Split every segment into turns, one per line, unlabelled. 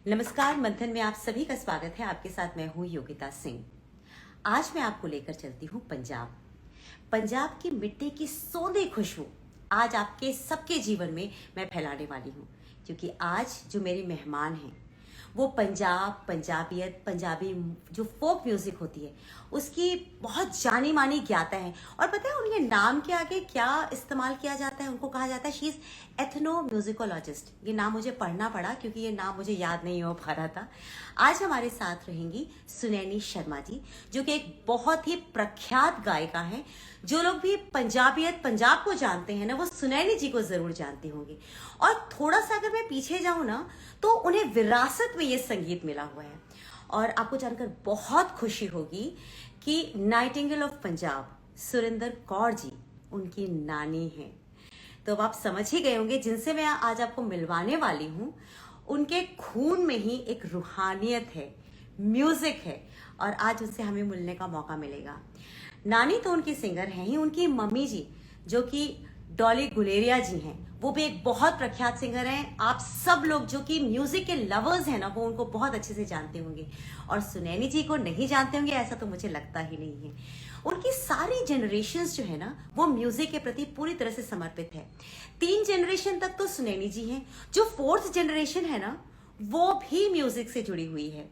नमस्कार, मंथन में आप सभी का स्वागत है। आपके साथ मैं हूँ योगिता सिंह। आज मैं आपको लेकर चलती हूँ पंजाब। पंजाब की मिट्टी की सौंधी खुशबू आज आपके सबके जीवन में मैं फैलाने वाली हूँ, क्योंकि आज जो मेरे मेहमान हैं वो पंजाब, पंजाबियत, पंजाबी जो फोक म्यूजिक होती है उसकी बहुत जानी मानी ज्ञाता है। और पता है उनके नाम के आगे क्या इस्तेमाल किया जाता है? उनको कहा जाता है शी इज एथनो म्यूजिकोलॉजिस्ट। ये नाम मुझे पढ़ना पड़ा क्योंकि ये नाम मुझे याद नहीं हो पा रहा था। आज हमारे साथ रहेंगी सुनैनी शर्मा जी, जो कि एक बहुत ही प्रख्यात गायिका हैं। जो लोग भी पंजाबियत, पंजाब को जानते हैं ना, वो सुनैनी जी को जरूर जानते होंगे। और थोड़ा सा अगर मैं पीछे जाऊं ना, तो उन्हें विरासत में ये संगीत मिला हुआ है। और आपको जानकर बहुत खुशी होगी कि नाइटिंगेल ऑफ पंजाब सुरिंदर कौर जी उनकी नानी हैं। तो अब आप समझ ही गए होंगे जिनसे मैं आज आपको मिलवाने वाली हूं, उनके खून में ही एक रूहानियत है, म्यूजिक है, और आज उनसे हमें मिलने का मौका मिलेगा। नानी तो उनकी सिंगर हैं ही, उनकी मम्मी जी जो कि डॉली गुलेरिया जी हैं, वो भी एक बहुत प्रख्यात सिंगर हैं। आप सब लोग जो कि म्यूजिक के लवर्स हैं ना, वो उनको बहुत अच्छे से जानते होंगे। और सुनैनी जी को नहीं जानते होंगे ऐसा तो मुझे लगता ही नहीं है। उनकी सारी जनरेशन्स जो है ना, वो म्यूजिक के प्रति पूरी तरह से समर्पित है। 3 जनरेशन तक तो सुनैनी जी हैं, जो 4th जनरेशन है ना, वो भी म्यूजिक से जुड़ी हुई है।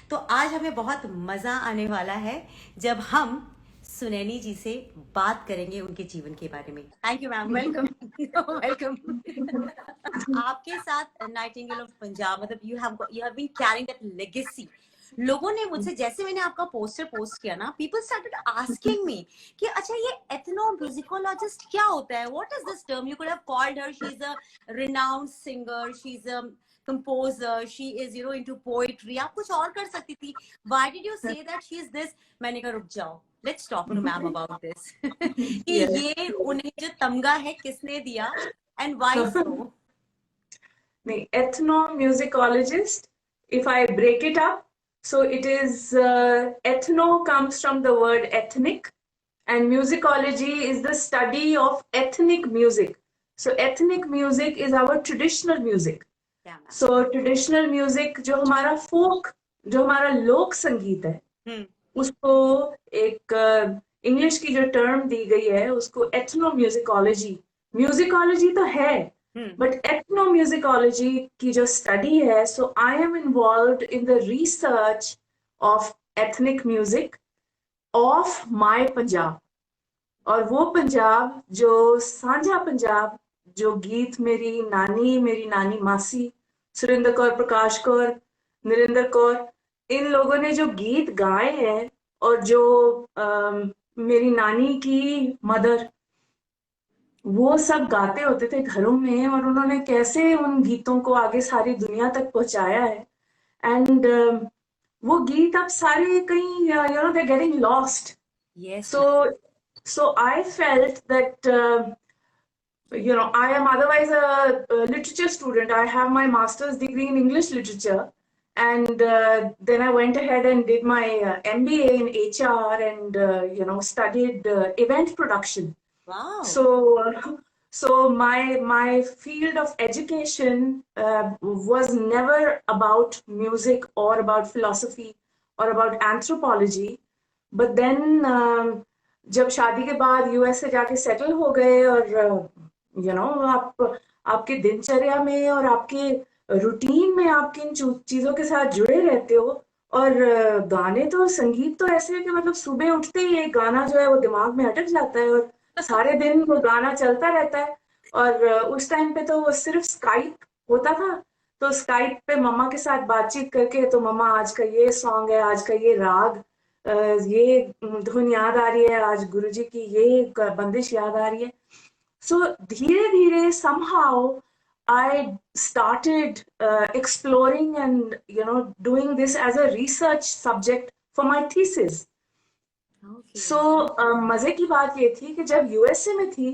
तो आज हमें बहुत मजा आने वाला है जब हम सुनैनी जी से बात करेंगे उनके जीवन के बारे में। Thank you ma'am, welcome. Welcome. आपके साथ नाइटिंगेल ऑफ पंजाब, मतलब you have been carrying that legacy. लोगों ने मुझसे, जैसे मैंने आपका पोस्टर पोस्ट किया ना, पीपल स्टार्टेड आस्किंग मी कि अच्छा ये एथनो म्यूजिकोलॉजिस्ट क्या होता है, what is this term? You could have called her, she is a renowned singer, she is a composer, she is into poetry. आप कुछ और कर सकती थी। Why did you say that she is this? मैंने कहा रुक जाओ, let's talk to ma'am about this. कि
Yes.
ये उन्हें जो तमगा है किसने दिया, and why so?
The ethnomusicologist, if I break it up, so it is ethno comes from the word ethnic, and musicology is the study of ethnic music. So ethnic music is our traditional music.
क्या ma'am?
So traditional music जो हमारा folk, जो हमारा लोक संगीत है, उसको एक इंग्लिश की जो टर्म दी गई है उसको एथनोम्यूजिकोलॉजी, म्यूजिकोलॉजी तो है बट एथनोम्यूजिकोलॉजी की जो स्टडी है, so I am involved in the research of ethnic music of my Punjab. और वो पंजाब जो साझा पंजाब, जो गीत मेरी नानी मासी सुरिंदर कौर, प्रकाश कौर, नरेंद्र कौर, इन लोगों ने जो गीत गाए हैं, और जो मेरी नानी की मदर, वो सब गाते होते थे घरों में, और उन्होंने कैसे उन गीतों को आगे सारी दुनिया तक पहुंचाया है। एंड वो गीत अब सारे कहीं they getting lost.
Yes
So, so I felt that I am otherwise a literature student. I have my master's degree in English literature, and then I went ahead and did my MBA in HR, and studied event production.
Wow.
So my field of education was never about music or about philosophy or about anthropology. But then जब शादी के बाद US से जाके settle हो गए, और आप आपके दिनचर्या में और आपके रूटीन में आप किन चीजों के साथ जुड़े रहते हो, और गाने तो, संगीत तो ऐसे है कि मतलब सुबह उठते ही एक गाना जो है वो दिमाग में अटक जाता है, और सारे दिन वो गाना चलता रहता है। और उस टाइम पे तो वो सिर्फ स्काइप होता था, तो स्काइप पे मम्मा के साथ बातचीत करके, तो मम्मा आज का ये सॉन्ग है, आज का ये राग, ये धुन याद आ रही है, आज गुरुजी की ये बंदिश याद आ रही है। सो धीरे धीरे somehow I started exploring and doing this as a research subject for my thesis. सो मजे की बात ये थी कि जब यूएसए में थी,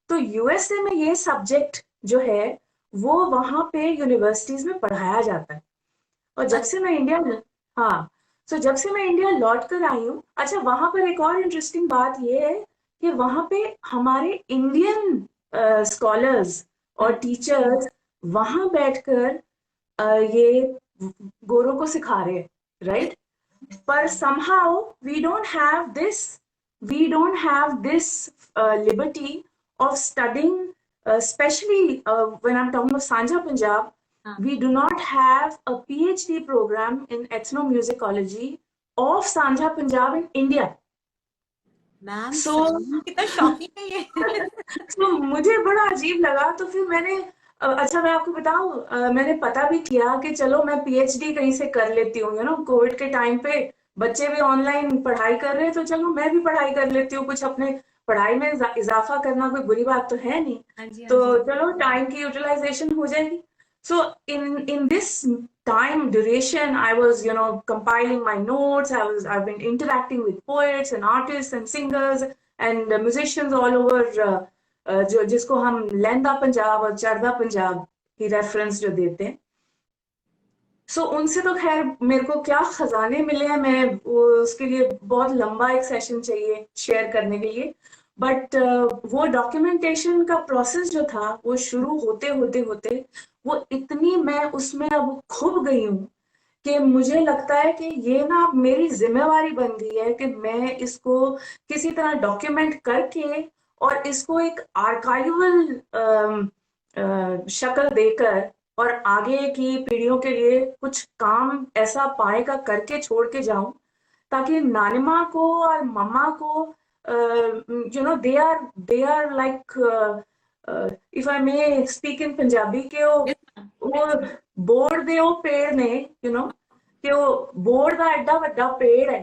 तो यूएसए में ये सब्जेक्ट जो है वो वहां पे यूनिवर्सिटीज में पढ़ाया जाता है। और जब से मैं इंडिया में, हाँ, सो जब से मैं इंडिया लौट कर आई हूँ, अच्छा वहां पर एक और इंटरेस्टिंग बात ये है कि वहां पे हमारे इंडियन स्कॉलर्स और टीचर्स वहां बैठकर ये गोरों को सिखा रहे हैं, राइट? पर somehow we don't have this, liberty of studying, especially when I'm talking of Sanja Punjab.
हाँ
We do not have a PhD program in ethnomusicology of Sanja Punjab in India.
Ma'am,
So
कितना shocking है ये।
तो मुझे बड़ा अजीब लगा, तो फिर मैंने अच्छा मैं आपको बताऊं, मैंने पता भी किया कि चलो मैं पीएचडी कहीं से कर लेती हूँ, कोविड के टाइम पे बच्चे भी ऑनलाइन पढ़ाई कर रहे हैं, तो चलो मैं भी पढ़ाई कर लेती हूँ, कुछ अपने पढ़ाई में इजाफा करना कोई बुरी बात तो है नहीं।
हाँ जी, हाँ
तो
जी।
चलो टाइम की यूटिलाइजेशन हो जाएगी। So in this time duration I was compiling my notes. I've been interacting with poets and artists and singers and musicians all over, जो जिसको हम लहंदा पंजाब और चरदा पंजाब की रेफरेंस जो देते हैं। सो उनसे तो खैर मेरे को क्या खजाने मिले हैं, मैं उसके लिए बहुत लंबा एक सेशन चाहिए शेयर करने के लिए। बट वो डॉक्यूमेंटेशन का प्रोसेस जो था वो शुरू होते होते होते वो इतनी मैं उसमें अब खुब गई हूँ कि मुझे लगता है कि ये ना अब मेरी जिम्मेवारी बन गई है कि मैं इसको किसी तरह डॉक्यूमेंट करके और इसको एक आर्काइवल शक्ल देकर और आगे की पीढ़ियों के लिए कुछ काम ऐसा पाए का करके छोड़ के जाऊं, ताकि नानिमा को और मम्मा को, they are like, if I may speak in Punjabi, के वो बोर्ड दे ਉਹ पेड़ ने, ਕਿ ਉਹ ਬੋਰਡ ਦਾ ਐਡਾ ਵੱਡਾ ਪੇੜ ਹੈ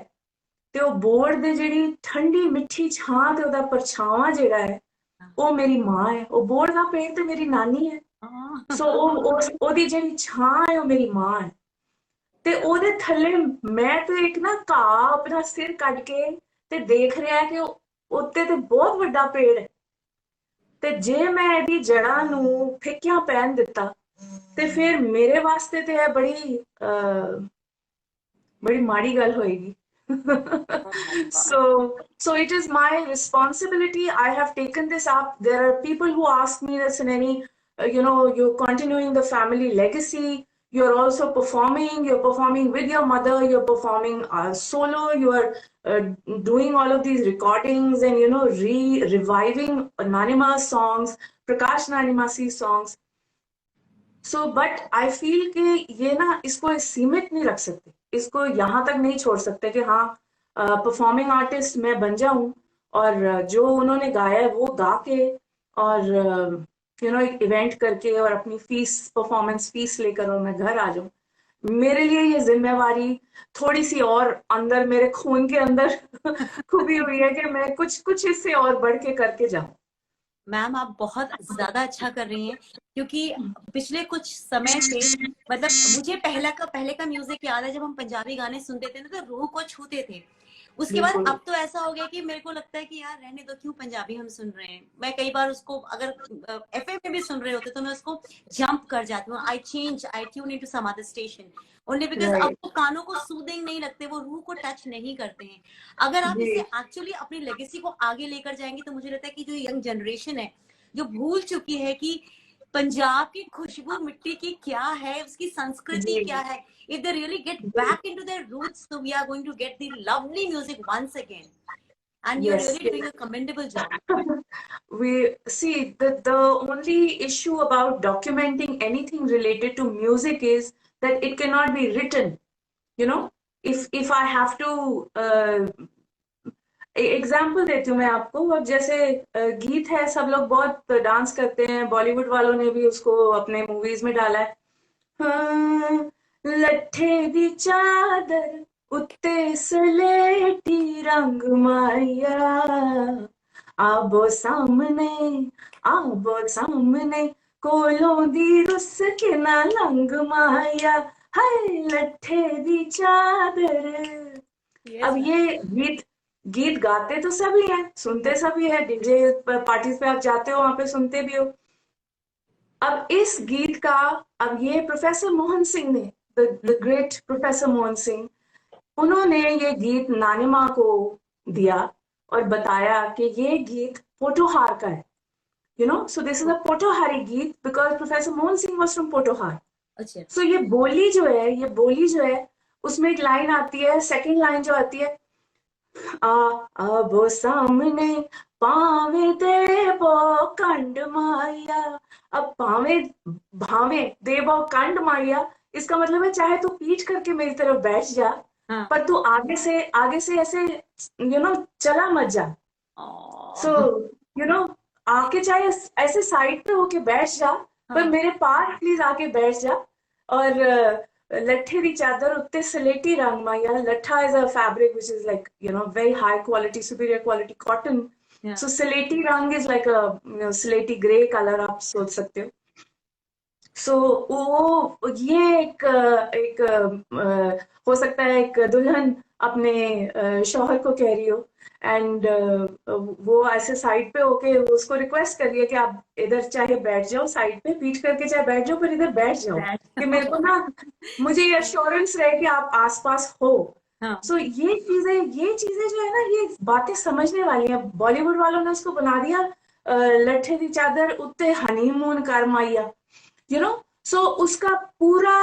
ਤੇ ਉਹ ਬੋਰਡ ਦੇ ਜਿਹੜੀ ਠੰਡੀ ਮਿੱਠੀ ਛਾਂ ਤੇ ਉਹਦਾ ਪਰਛਾਵਾਂ ਜਿਹੜਾ ਹੈ ਉਹ ਮੇਰੀ ਮਾਂ ਹੈ। ਉਹ ਬੋਰਡ ਦਾ ਪੇੜ ਤੇ ਮੇਰੀ ਨਾਨੀ ਹੈ।
हाँ
ਸੋ ਉਹਦੀ ਜਿਹੜੀ ਛਾਂ ਹੈ ਉਹ ਮੇਰੀ ਮਾਂ ਹੈ। ਤੇ ਉਹਦੇ ਥੱਲੇ ਮੈਂ ਤੇ ਇੱਕ ਨਾ ਘਾਹ ਆਪਣਾ ਸਿਰ ਕੱਢ ਕੇ ਤੇ ਦੇਖ ਰਿਹਾ ਕਿ ਉੱਤੇ ਤੇ ਬਹੁਤ ਵੱਡਾ ਪੇੜ ਹੈ, ਤੇ ਜੇ ਮੈਂ ਇਹਦੀ ਜੜਾਂ ਨੂੰ ਫਿੱਕੀਆਂ ਪੈਣ ਦਿੱਤਾ ਤੇ ਫਿਰ ਮੇਰੇ ਵਾਸਤੇ ਤੇ ਇਹ बड़ी माड़ी गल होएगी। So it is my responsibility. I have taken this up. There are people who ask me this in any, you're continuing the family legacy. You're also performing. You're performing with your mother. You're performing solo. You are doing all of these recordings and reviving Nanima's songs, Prakash Nanimasi's songs. So but I feel कि ये ना इसको सीमित नहीं रख सकते, इसको यहाँ तक नहीं छोड़ सकते कि हाँ परफॉर्मिंग आर्टिस्ट मैं बन जाऊं और जो उन्होंने गाया है वो गा के और एक इवेंट करके और अपनी फीस, परफॉर्मेंस फीस लेकर और मैं घर आ जाऊं। मेरे लिए ये जिम्मेवारी थोड़ी सी और अंदर मेरे खून के अंदर खुबी हुई है कि मैं कुछ कुछ इससे और बढ़ के करके जाऊं।
मैम, आप बहुत ज्यादा अच्छा कर रही हैं, क्योंकि पिछले कुछ समय से मतलब मुझे पहले का म्यूजिक याद है, जब हम पंजाबी गाने सुनते थे ना तो रूह को छूते थे। उसके बाद
बिल्कुल
अब तो ऐसा हो गया कि मेरे को लगता है कि यार रहने दो, क्यों पंजाबी हम सुन रहे हैं। मैं कई बार उसको अगर एफएम में भी सुन रहे होते तो मैं उसको जंप कर जाती हूँ। I tune into some other station only because अब
राइट
वो कानों को सूदिंग नहीं लगते, वो रूह को टच नहीं करते हैं। अगर आप
जी
इसे एक्चुअली अपनी लेगेसी को आगे लेकर जाएंगे तो मुझे लगता है कि जो यंग जनरेशन है जो भूल चुकी है कि पंजाब की खुशबू मिट्टी की क्या है, उसकी संस्कृति
जी
क्या है, if they really get back into their roots, so we are going to get the lovely music once again. And you're
yes
really doing a commendable job.
we see the only issue about documenting anything related to music is that it cannot be written, if I have to example देती हूँ मैं आपको। अब जैसे गीत है, सब लोग बहुत डांस करते हैं, बॉलीवुड वालों ने भी उसको अपने मूवीज में डाला है। हाँ, लट्ठे दी चादर उत्ते सलेटी रंग माया, आबो सामने कोलों दी रुस के ना लंग माया, हाय लट्ठे दी चादर।
Yes,
अब ये गीत गाते तो सभी हैं, सुनते सभी है, डीजे पार्टीज पे आप जाते हो वहां पे सुनते भी हो। अब इस गीत का, अब ये प्रोफेसर मोहन सिंह ने, the great professor Mohan Singh, उन्होंने ये गीत नानिमा को दिया और बताया कि ये गीत पोठोहार का है, सो दिस इज अ पोठोहारी गीत because professor Mohan Singh was from Pothohar.
अच्छा।
सो ये बोली जो है उसमें एक लाइन आती है, सेकंड लाइन जो आती है, आ अब सामने पावे देवो कंड माया। अब पावे भावे देवो कंड माया, इसका मतलब है चाहे तू पीठ करके मेरी तरफ बैठ जा,
हाँ।
पर तू आगे से ऐसे चला मत जा। सो
ओ,
आके चाहे ऐसे साइड पे होके बैठ जा, पर
हाँ।
मेरे पास प्लीज आके बैठ जा। और लट्ठे दी चादर उत्ते सलेटी रंग माया। लट्ठा is a fabric which is like very high quality, superior quality cotton.
या।
सो सलेटी रंग इज लाइक अ स्लेटी ग्रे कलर, आप सोच सकते हो। सो वो ये एक हो सकता है एक दुल्हन अपने शौहर को कह रही हो, एंड वो ऐसे साइड पे होके उसको रिक्वेस्ट कर रही है कि आप इधर चाहे बैठ जाओ, साइड पे पीठ करके चाहे बैठ जाओ, पर इधर बैठ जाओ
बैठ।
कि मेरे को ना, मुझे ये अश्योरेंस रहे कि आप आसपास हो।
हाँ।
सो ये चीजें जो है ना, ये बातें समझने वाली हैं। बॉलीवुड वालों ने उसको बना दिया लट्ठे दी चादर उत्ते हनीमून कर माइया, you know so uska pura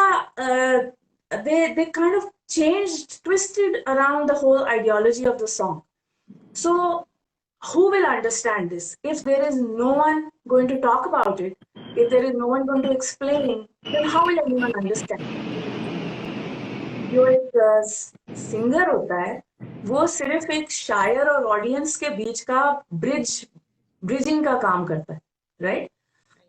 they kind of changed, twisted around the whole ideology of the song. So who will understand this if there is no one going to talk about it? If there is no one going to explain, then how will anyone understand? जो एक singer होता है, वो सिर्फ एक शायर और audience के बीच का ब्रिजिंग का काम करता है, राइट?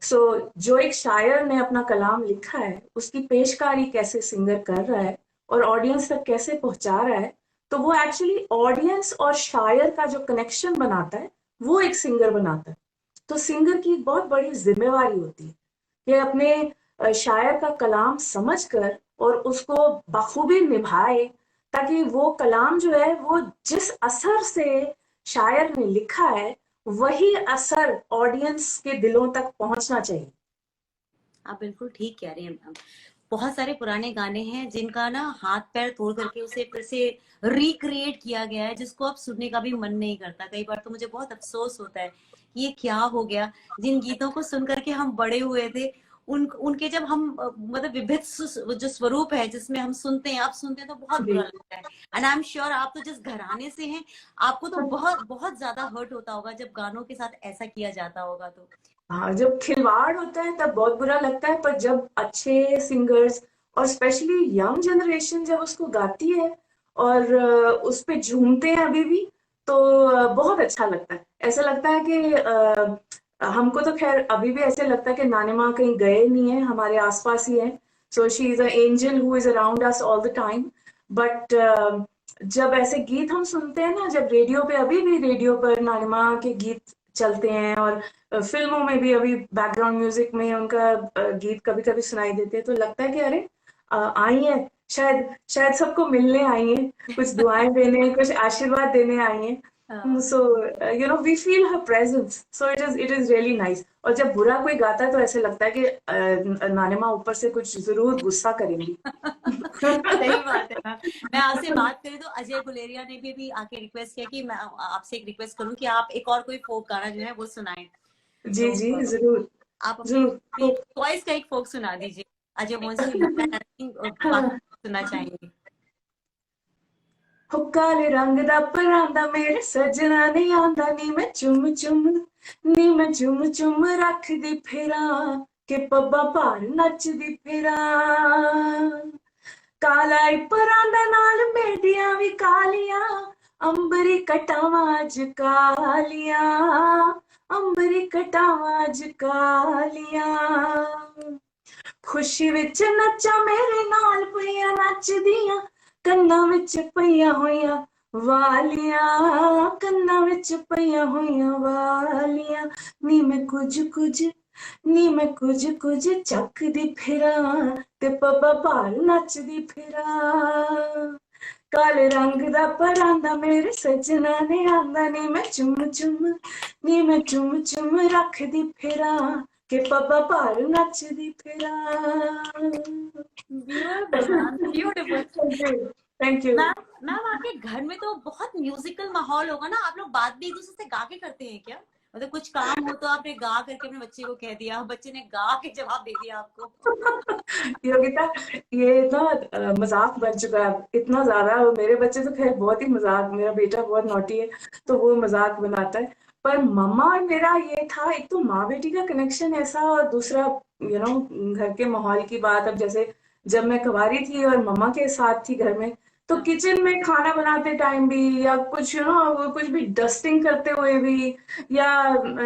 सो जो एक शायर ने अपना कलाम लिखा है, उसकी पेशकारी कैसे सिंगर कर रहा है और ऑडियंस तक कैसे पहुंचा रहा है, तो वो एक्चुअली ऑडियंस और शायर का जो कनेक्शन बनाता है, वो एक सिंगर बनाता है। तो सिंगर की एक बहुत बड़ी जिम्मेवारी होती है कि अपने शायर का कलाम समझकर और उसको बखूबी निभाए, ताकि वो कलाम जो है वो जिस असर से शायर ने लिखा है, वही असर ऑडियंस के दिलों तक पहुंचना चाहिए।
आप बिल्कुल ठीक कह रहे हैं मैम। बहुत सारे पुराने गाने हैं जिनका ना हाथ पैर तोड़ करके उसे फिर से रिक्रिएट किया गया है, जिसको अब सुनने का भी मन नहीं करता। कई बार तो मुझे बहुत अफसोस होता है कि ये क्या हो गया। जिन गीतों को सुन करके हम बड़े हुए थे, उनके जब हम मतलब विभिन्न जो स्वरूप है जिसमें हम सुनते हैं, आप सुनते हैं तो बहुत बुरा
जी।
लगता है। एंड आई एम श्योर आप तो जिस घराने से हैं, आपको तो बहुत बहुत ज्यादा हर्ट होता होगा जब गानों के साथ ऐसा किया जाता होगा तो।
हाँ, जब खिलवाड़ होता है तब बहुत बुरा लगता है, पर जब अच्छे सिंगर्स और स्पेशली यंग जनरेशन जब उसको गाती है और उस पे झूमते हैं अभी भी, तो बहुत अच्छा लगता है। ऐसा लगता है कि हमको तो खैर अभी भी ऐसे लगता है कि नानी माँ कहीं गए नहीं है, हमारे आसपास ही है। So she is a angel who is around us all the time. But जब ऐसे गीत हम सुनते हैं ना, जब रेडियो पे, अभी भी रेडियो पर नानी माँ के गीत चलते हैं, और फिल्मों में भी अभी बैकग्राउंड म्यूजिक में उनका गीत कभी कभी सुनाई देते हैं, तो लगता है कि अरे आई है, शायद शायद सबको मिलने आई है, कुछ दुआएं देने, कुछ आशीर्वाद देने आई है।
हाँ।
So we feel her presence, so it is really nice. और जब बुरा कोई गाता है तो ऐसे लगता है कि नानी माँ ऊपर से कुछ जरूर गुस्सा करेंगी।
सही बात है मैम। मैं आपसे बात करी तो अजय गुलेरिया ने भी आके रिक्वेस्ट किया कि मैं आपसे एक रिक्वेस्ट करूं कि आप एक और कोई फोक गाना जो है वो सुनाएं।
जी
तो
जी, जरूर
आप अपनी
जरूर।
वॉइस का एक फोक सुना दीजिए। अजय मोहन सिंह लगता है बाकी सुनना चाहेंगे।
हो काले रंग दा परांदा मेरे सजना नहीं आंदा, नी मैं चुम चुम रख दी फिरा, के पब्बा भार नचदी फिरा। काला ही परांदा नाल मेडियां भी कालियां, अंबरी कटावां अज कालियां, अंबरी कटावां अज कालियां। खुशी विच नच्चा मेरे नाल पईयां नचदियां, कन्नां विच पईयां होईयां वालियां, कन्नां विच पईयां होईयां वालियां। नी मैं कुछ कुछ चकदी फिरां, ते पब्बा भार नचदी फिरां। काले रंग दा परांदा मेरे सजना ने आंदा, नी मैं चुम चुम रखदी फिरां, के पब्बा भार नचदी फिरां।
Beautiful ma'am, beautiful.
Thank you.
Ma'am ma'am आपके घर में तो बहुत म्यूजिकल माहौल होगा ना, आप लोग बात भी एक दूसरे से गा के करते हैं क्या? मतलब कुछ काम हो तो आपने गा करके अपने बच्चे को कह दिया, बच्चे ने गा के जवाब दे दिया आपको।
योगिता, ये ना मजाक बन चुका है अब इतना ज्यादा। मेरे बच्चे तो खैर बहुत ही मजाक, मेरा बेटा बहुत नॉटी है तो वो मजाक बनाता है। पर मम्मा और मेरा ये था, एक तो माँ बेटी का कनेक्शन ऐसा, और दूसरा घर के माहौल की बात। अब जैसे जब मैं कुंवारी थी और मम्मा के साथ थी घर में, तो
हाँ,
किचन में खाना बनाते टाइम भी, या कुछ कुछ भी डस्टिंग करते हुए भी, या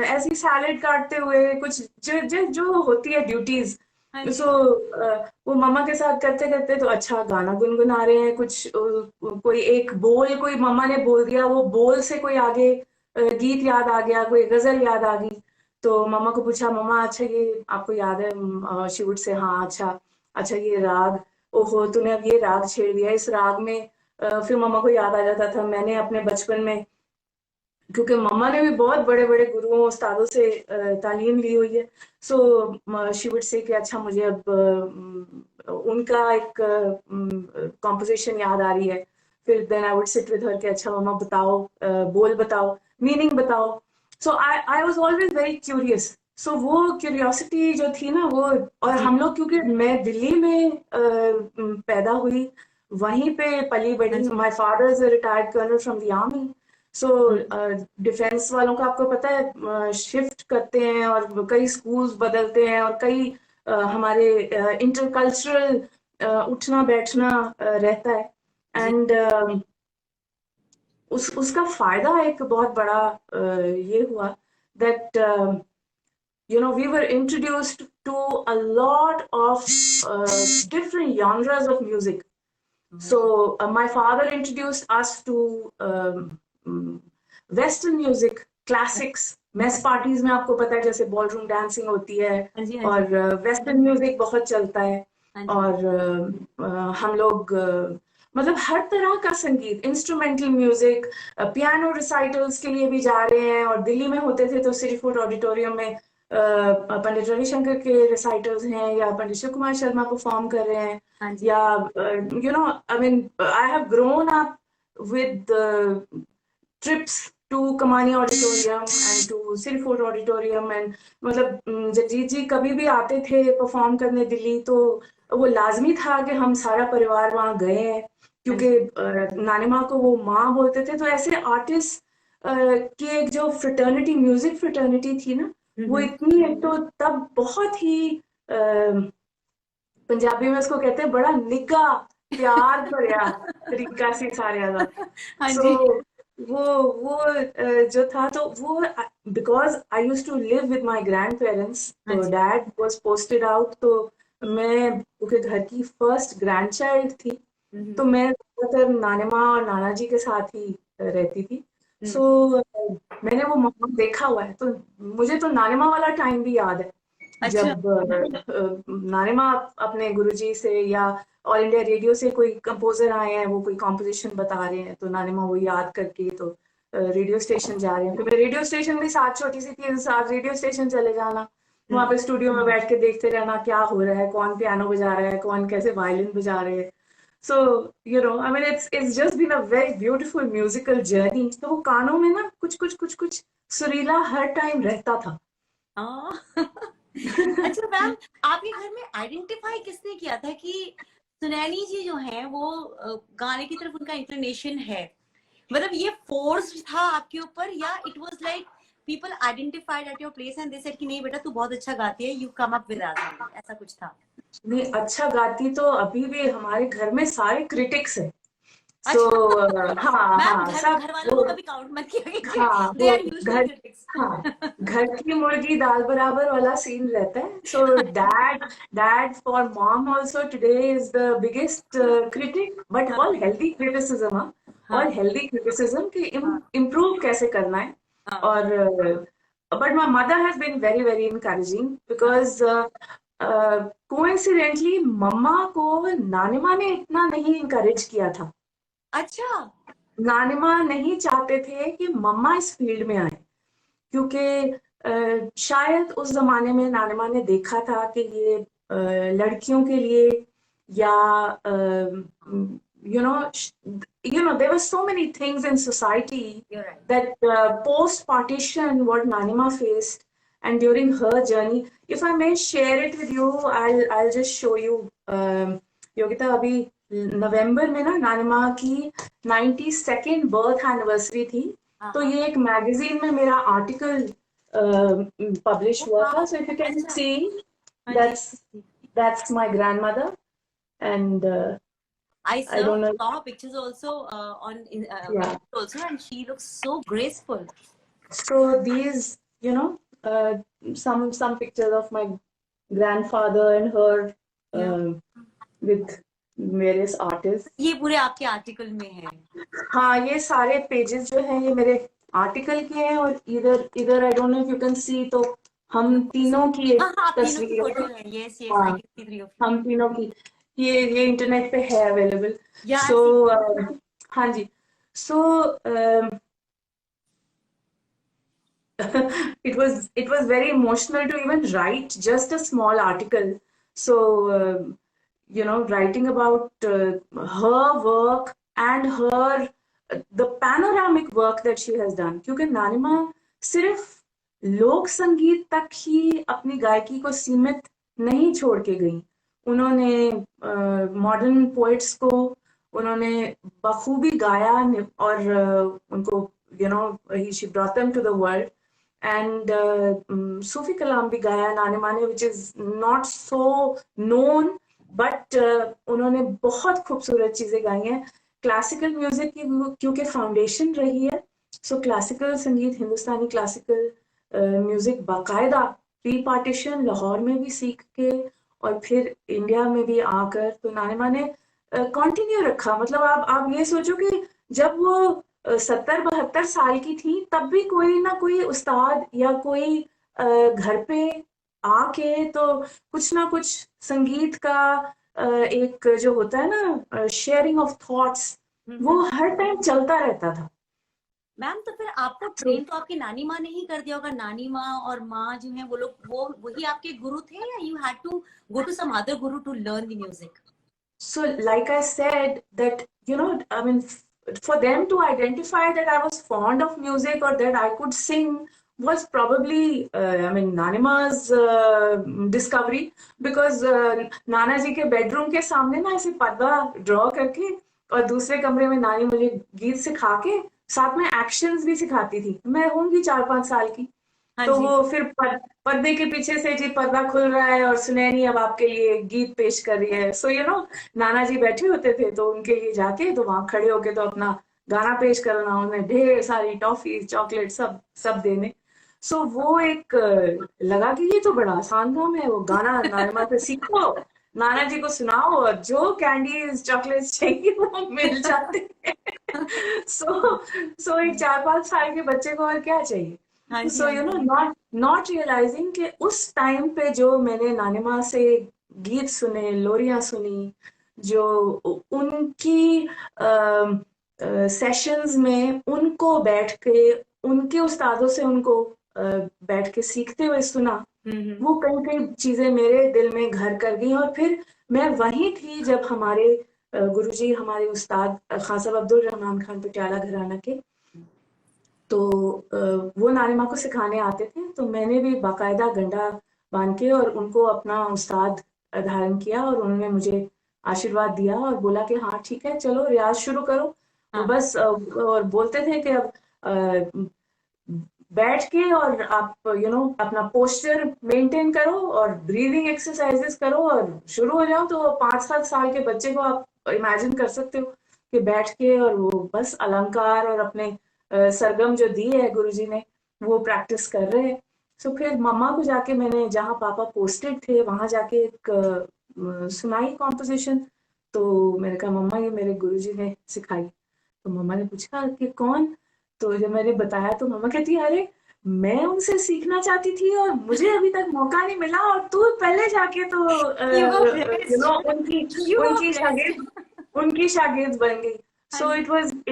ऐसी सैलेड काटते हुए, कुछ जो होती है ड्यूटीज,
हाँ
सो
जी,
वो मम्मा के साथ करते करते, तो अच्छा गाना गुनगुना रहे हैं कुछ, कोई एक बोल कोई मम्मा ने बोल दिया, वो बोल से कोई आगे गीत याद आ गया, कोई गजल याद आ गई। तो मम्मा को पूछा, मम्मा अच्छा ये आपको याद है? शी वुड से हाँ, अच्छा अच्छा ये राग, ओहो तूने अब ये राग छेड़ दिया इस राग में। फिर मम्मा को याद आ जाता था मैंने अपने बचपन में, क्योंकि मम्मा ने भी बहुत बड़े बड़े गुरुओं उस्तादों से तालीम ली हुई है। सो शी वुड से कि अच्छा मुझे अब उनका एक कॉम्पोजिशन याद आ रही है। फिर then I would sit with her कि अच्छा मम्मा बताओ, बोल बताओ, मीनिंग बताओ। So I I was always very curious. So वो क्यूरियोसिटी जो थी ना वो, और
जी,
हम लोग क्योंकि मैं दिल्ली में पैदा हुई, वहीं पे पली
हाँ
बड़ी।
जी,
my father is a retired colonel from the army. So defence वालों का आपको पता है शिफ्ट करते हैं और कई स्कूल्स बदलते हैं, और कई हमारे इंटरकल्चरल उठना बैठना रहता है।
जी,
एंड उसका फायदा एक बहुत बड़ा ये हुआ that we were introduced to a lot of different genres of music. So my father introduced us to western music, classics, mess parties में आपको पता है जैसे बॉलरूम डांसिंग होती है,
हाँ जी, हाँ जी,
और वेस्टर्न म्यूजिक बहुत चलता है।
हाँ जी,
और हम लोग मतलब हर तरह का संगीत, इंस्ट्रूमेंटल म्यूजिक, पियानो रिसाइटल्स के लिए भी जा रहे हैं। और दिल्ली में होते थे तो सिटी फूड ऑडिटोरियम में पंडित रविशंकर के रिसाइटल्स हैं, या पंडित शिव कुमार शर्मा परफॉर्म कर रहे हैं,
हाँ जी,
या I mean I have grown up with trips to Kamani Auditorium and to Silford Auditorium, and मतलब जगजीत जी कभी भी आते थे परफॉर्म करने दिल्ली, तो वो लाजमी था कि हम सारा परिवार वहाँ गए हैं,
हाँ
क्योंकि
जी,
नानी माँ को वो माँ बोलते थे। तो ऐसे आर्टिस्ट की एक जो फ्रेटर्निटी, म्यूजिक फ्रेटर्निटी थी ना, वो
हम्म,
इतनी, एक तो तब बहुत ही पंजाबी में उसको कहते हैं बड़ा निग्गा प्यार भरया तरीका सी सारे दा।
हाँ
सो
जी,
वो जो था, तो वो because I used to live with my grandparents,
हाँ
तो
जी,
डैड वॉज पोस्टेड आउट, तो मैं क्योंकि घर की फर्स्ट ग्रैंड चाइल्ड थी,
हम्म,
तो मैं ज्यादातर नानी माँ और नाना जी के साथ ही रहती थी।
हम्म,
सो मैंने वो माहौल देखा हुआ है, तो मुझे तो नानी माँ वाला टाइम भी याद है,
अच्छा,
जब नानी माँ अपने गुरुजी से या ऑल इंडिया रेडियो से कोई कंपोजर आए हैं, वो कोई कॉम्पोजिशन बता रहे हैं, तो नानी माँ वो याद करके तो रेडियो स्टेशन जा रहे हैं। फिर मैं रेडियो स्टेशन भी, साथ छोटी सी थी, साथ रेडियो स्टेशन चले जाना, वहां
हम्म,
पे स्टूडियो में बैठ के देखते रहना क्या हो रहा है, कौन पियानो बजा रहा है, कौन कैसे वायलिन बजा रहे हैं। So I mean it's just been a very beautiful musical journey. तो वो कानों में ना कुछ कुछ कुछ कुछ सुरीला हर टाइम रहता था।
हाँ। अच्छा मैम, आपके घर में आइडेंटिफाई किसने किया था कि सुनैनी जी जो हैं वो गाने की तरफ उनका इंक्लिनेशन है? मतलब ये फोर्स्ड था आपके ऊपर, या it was like people identified at your place and they said कि नहीं बेटा तू बहुत अच्छा गाती है, यू कम अप विद राजधानी, ऐसा कुछ था?
नहीं, अच्छा गाती तो अभी भी हमारे घर में सारे क्रिटिक्स हैं। सो
अच्छा।
हाँ
मैम
हाँ,
घर
सब
घर वालों
वो,
को कभी काउंट मत किया कीजिए,
हाँ
दे
वो
आर यूजुअली
घर,
क्रिटिक्स।
हाँ घर की मुर्गी दाल बराबर वाला सीन रहता है। So dad for mom also today is the biggest critic, but
हाँ,
ऑल हेल्दी क्रिटिसिज्म, हाँ,
हाँ,
ऑल हेल्दी क्रिटिसिज्म कि
हाँ,
इम्प्रूव कैसे करना है।
हाँ,
और but my mother has been very very encouraging,
हाँ।
बिकॉज कोइंसिडेंटली मम्मा को नानिमा ने इतना नहीं इनकरेज किया था।
अच्छा,
नानिमा नहीं चाहते थे कि मम्मा इस फील्ड में आए, क्योंकि शायद उस जमाने में नानिमा ने देखा था कि ये लड़कियों के लिए, या you know, there were so many things in society
You're right.
that post-partition, what Nanima faced, and during her journey. If I may share it with you, I'll just show you. Yogita अभी नवंबर में ना नानिमा की 92nd birth anniversary थी, तो ये एक magazine में मेरा आर्टिकल पब्लिश हुआ था. So if you can see, that's my grandmother, and
I
I don't know.
saw her pictures also
Yeah.
also, and she looks so graceful.
So these, some pictures of my grandfather and her with various artists.
ये पूरे आपके article में है.
हाँ, ये सारे pages जो हैं ये मेरे आर्टिकल के हैं, और इधर I don't know if you can see, तो हम तीनों की एक तस्वीर है.
Yes, I can see 3 of you.
हम तीनों की ये इंटरनेट पे है अवेलेबल.
Yeah,
सो हाँ जी. सो it was very emotional to even write just a small article. So writing about her work and her the panoramic work that she has done, क्योंकि नानिमा सिर्फ लोक संगीत तक ही अपनी गायकी को सीमित नहीं छोड़ के गई. उन्होंने मॉडर्न पोएट्स को उन्होंने बखूबी गाया, और उनको she brought them to the world. And Sufi Kalam भी गाया नानिमा ने, which is not so known, but उन्होंने बहुत खूबसूरत चीजें गाई हैं. क्लासिकल म्यूजिक की क्योंकि फाउंडेशन रही है, सो क्लासिकल संगीत, हिंदुस्तानी क्लासिकल म्यूजिक बाकायदा प्री पार्टीशन लाहौर में भी सीख के और फिर इंडिया में भी आकर, तो नानिमा ने कंटिन्यू रखा. मतलब आप ये सोचो कि जब वो 70-72 साल की थी, तब भी कोई ना कोई उस्ताद या कोई घर पे आके तो कुछ ना कुछ संगीत का एक जो होता है ना, शेयरिंग ऑफ थॉट्स, वो हर टाइम चलता रहता था.
मैम, तो फिर आपको ट्रेन तो आपकी नानी माँ ने ही कर दिया होगा. नानी माँ और माँ जो है वो लोग वही आपके गुरु थे, या you had to go to some other guru to learn the music?
So like I said that, I mean, for them to identify that I was fond of music or that I could sing was probably, Nanima's discovery, because नाना जी के bedroom के सामने ना ऐसे पर्दा draw करके और दूसरे कमरे में नानी मुझे गीत सिखा के साथ में एक्शंस भी सिखाती थी. मैं होंगी 4-5 साल की, तो वो फिर पर्दे के पीछे से जी पर्दा खुल रहा है और सुनैनी अब आपके लिए गीत पेश कर रही है. सो नाना जी बैठे होते थे, तो उनके लिए जाके तो वहां खड़े होके तो अपना गाना पेश करना, उन्हें ढेर सारी टॉफी चॉकलेट सब देने. सो वो एक लगा कि ये तो बड़ा आसान काम है, वो गाना नानिमा से सीखो, नाना जी को सुनाओ, और जो कैंडीज चॉकलेट्स चाहिए वो मिल जाते हैं. सो एक 4-5 साल के बच्चे को और क्या चाहिए. So not realizing कि उस टाइम पे जो मैंने नानिमा से गीत सुने, लोरियां सुनी, जो उनकी सेशंस में उनको बैठ के उनके उस्तादों से उनको बैठ के सीखते हुए सुना, वो कई कई चीजें मेरे दिल में घर कर गई. और फिर मैं वहीं थी जब हमारे गुरुजी, हमारे उस्ताद खान साहब अब्दुल रहमान खान पटियाला घराना के, तो वो नानिमा को सिखाने आते थे. तो मैंने भी बाकायदा गंडा बांध के और उनको अपना उस्ताद धारण किया, और उन्होंने मुझे आशीर्वाद दिया और बोला कि हाँ ठीक है, चलो रियाज शुरू करो. वो बस और बोलते थे कि अब बैठ के और आप अपना पोस्चर मेंटेन करो और ब्रीदिंग एक्सरसाइजेस करो और शुरू हो जाओ. तो 5-7 साल के बच्चे को आप इमेजिन कर सकते हो कि बैठ के और वो बस अलंकार और अपने सरगम जो दिए है गुरुजी ने, वो प्रैक्टिस कर रहे हैं. सो फिर मम्मा को जाके मैंने, जहाँ पापा पोस्टेड थे वहां जाके एक सुनाई कॉम्पोजिशन. तो मैंने कहा मम्मा ये मेरे गुरुजी ने सिखाई. तो मम्मा ने पूछा कि कौन. तो जब मैंने बताया तो मम्मा कहती अरे मैं उनसे सीखना चाहती थी और मुझे अभी तक मौका नहीं मिला, और तू पहले जाके तो उनकी शागिर्द बन गई. So it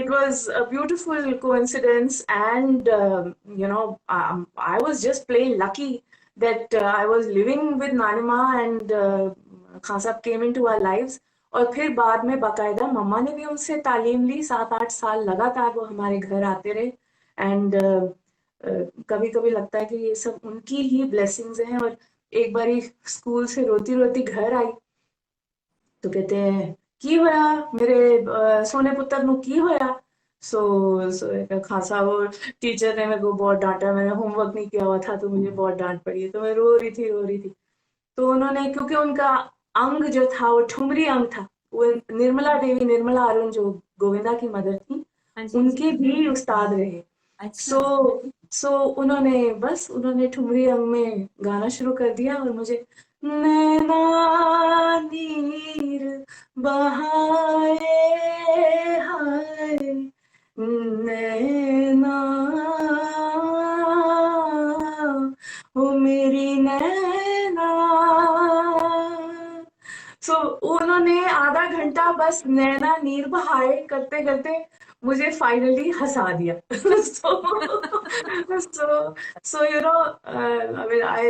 was a beautiful coincidence, and I was just plain lucky that I was living with Nanima, and Khan Sahab came into our lives. और फिर बाद में बाकायदा मम्मा ने भी उनसे तालीम ली, 7-8 साल लगातार वो हमारे घर आते रहे। एंड कभी कभी लगता है कि ये सब उनकी ही ब्लेसिंग्स हैं। और एक बारी स्कूल से रोती रोती घर आई तो कहते हैं की होया मेरे सोने पुत्र नु की होया। सो एक खासा वो टीचर ने मेरे को बहुत डांटा, मैंने होमवर्क नहीं किया हुआ था तो मुझे बहुत डांट पड़ी है, तो मैं रो रही थी। तो उन्होंने, क्योंकि उनका अंग जो था वो ठुमरी अंग था, वो निर्मला देवी, निर्मला अरुण जो गोविंदा की मदर थी,
हाँ जी जी।
उनके भी उस्ताद रहे।
अच्छा।
सो सो उन्होंने ठुमरी अंग में गाना शुरू कर दिया और मुझे नैना नीर बहाए हाय नैना ओ मेरी नैना। सो उन्होंने आधा घंटा बस नैना नीर बहाए करते करते मुझे फाइनली हंसा दिया। so so you know I mean I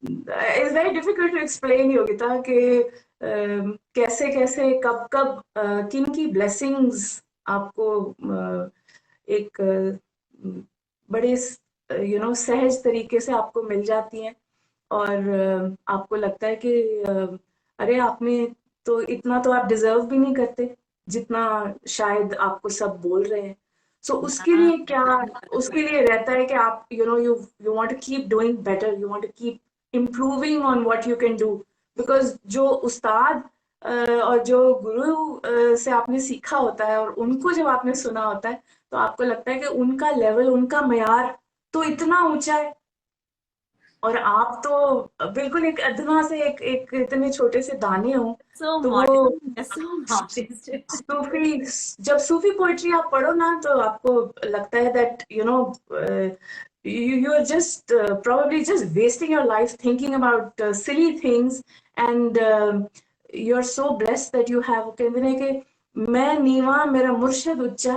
it's very difficult to explain Yogita कि कैसे कैसे कब कब किन की ब्लेसिंग्स आपको एक बड़े सहज तरीके से आपको मिल जाती हैं। और आपको लगता है कि अरे आपने तो इतना तो आप डिजर्व भी नहीं करते जितना शायद आपको सब बोल रहे हैं। सो उसके
हाँ।
लिए क्या, उसके लिए रहता है कि आप you want to keep doing better, you want to keep improving on what you can do. Because जो उस्ताद और जो गुरु से आपने सीखा होता है और उनको जब आपने सुना होता है तो आपको लगता है कि उनका लेवल, उनका मयार तो इतना ऊंचा है और आप तो बिल्कुल एक अदना से एक इतने छोटे से दाने हो।
सो
तो वो
मॉडर्न, सो मॉडर्न।
सूफी, जब सूफी पोइट्री आप पढ़ो ना तो आपको लगता है that you are just probably just wasting your life thinking about silly things and you are so blessed that you have, ਕਹਿੰਦੇ ਨੇ ਕਿ ਮੈਂ ਨੀਵਾ ਮੇਰਾ ਮੁਰਸ਼ਿਦ ਉੱਚਾ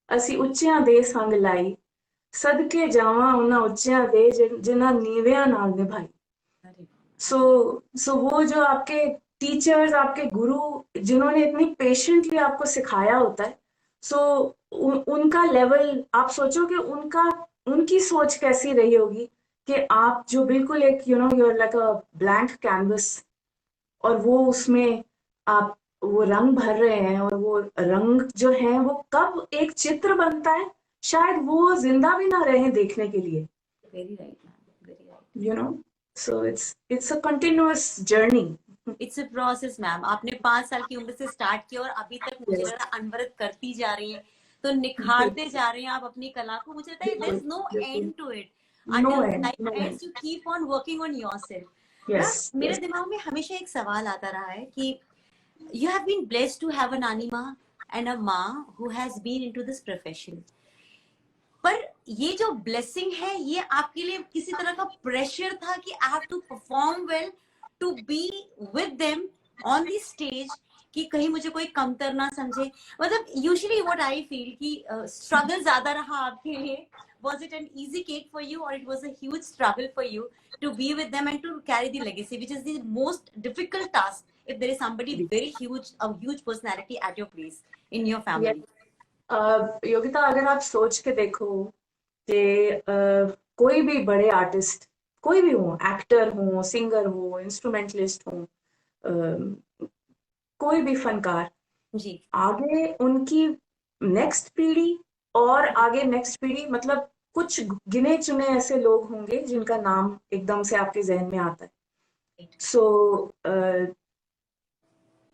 ਅਸੀਂ ਉੱਚਿਆਂ ਦੇ ਸੰਗ ਲਾਈ ਸਦਕੇ ਜਾਵਾਂ ਉਹਨਾਂ ਉੱਚਿਆਂ ਦੇ ਜਿਨ੍ਹਾਂ नीवियां नाल निभाई। सो वो जो आपके टीचर्स, आपके गुरु जिन्होंने इतनी पेशेंटली आपको सिखाया होता है, सो उनका लेवल आप सोचो कि उनका, उनकी सोच कैसी रही होगी कि आप जो बिल्कुल एक your like a blank canvas और वो उसमें आप वो रंग भर रहे हैं और वो रंग जो है वो कब एक चित्र बनता है शायद वो जिंदा भी ना रहे देखने के लिए,
very right ma'am, very right.
you know so it's a continuous journey.
It's a process ma'am. आपने 5 साल की उम्र से स्टार्ट किया और अभी तक मुझे
Yes.
लग रहा है अनवरत करती जा रही है, तो निखारते जा रहे हैं आप अपनी कला को। मुझे लगता है there is no end to it,
No
until
end,
life
no end.
Ends you keep on working on yourself. Ma'am,
Yes,
मेरे
yes.
दिमाग में हमेशा एक सवाल आता रहा है कि you have been blessed to have a nanima and a ma who has been into this profession, पर ये जो ब्लेसिंग है ये आपके लिए किसी तरह का प्रेशर था कि I have to perform well to be with them on the stage, कि कहीं मुझे कोई कमतर ना समझे? मतलब यूजुअली व्हाट आई फील कि स्ट्रगल ज्यादा रहा आपके लिए। was it an easy cake for you or it was a huge struggle for you to be with them and to carry the legacy, which is the most difficult task if there is somebody very huge, a huge personality at your place in your
Yes.
family?
Yogita, अगर आप सोच के देखो कि कोई भी बड़े artist, कोई भी हो, एक्टर हो, सिंगर हो, इंस्ट्रूमेंटलिस्ट हो, कोई भी फनकार,
जी।
आगे उनकी नेक्स्ट पीढ़ी और आगे नेक्स्ट पीढ़ी, मतलब कुछ गिने चुने ऐसे लोग होंगे जिनका नाम एकदम से आपके जहन में आता है। सो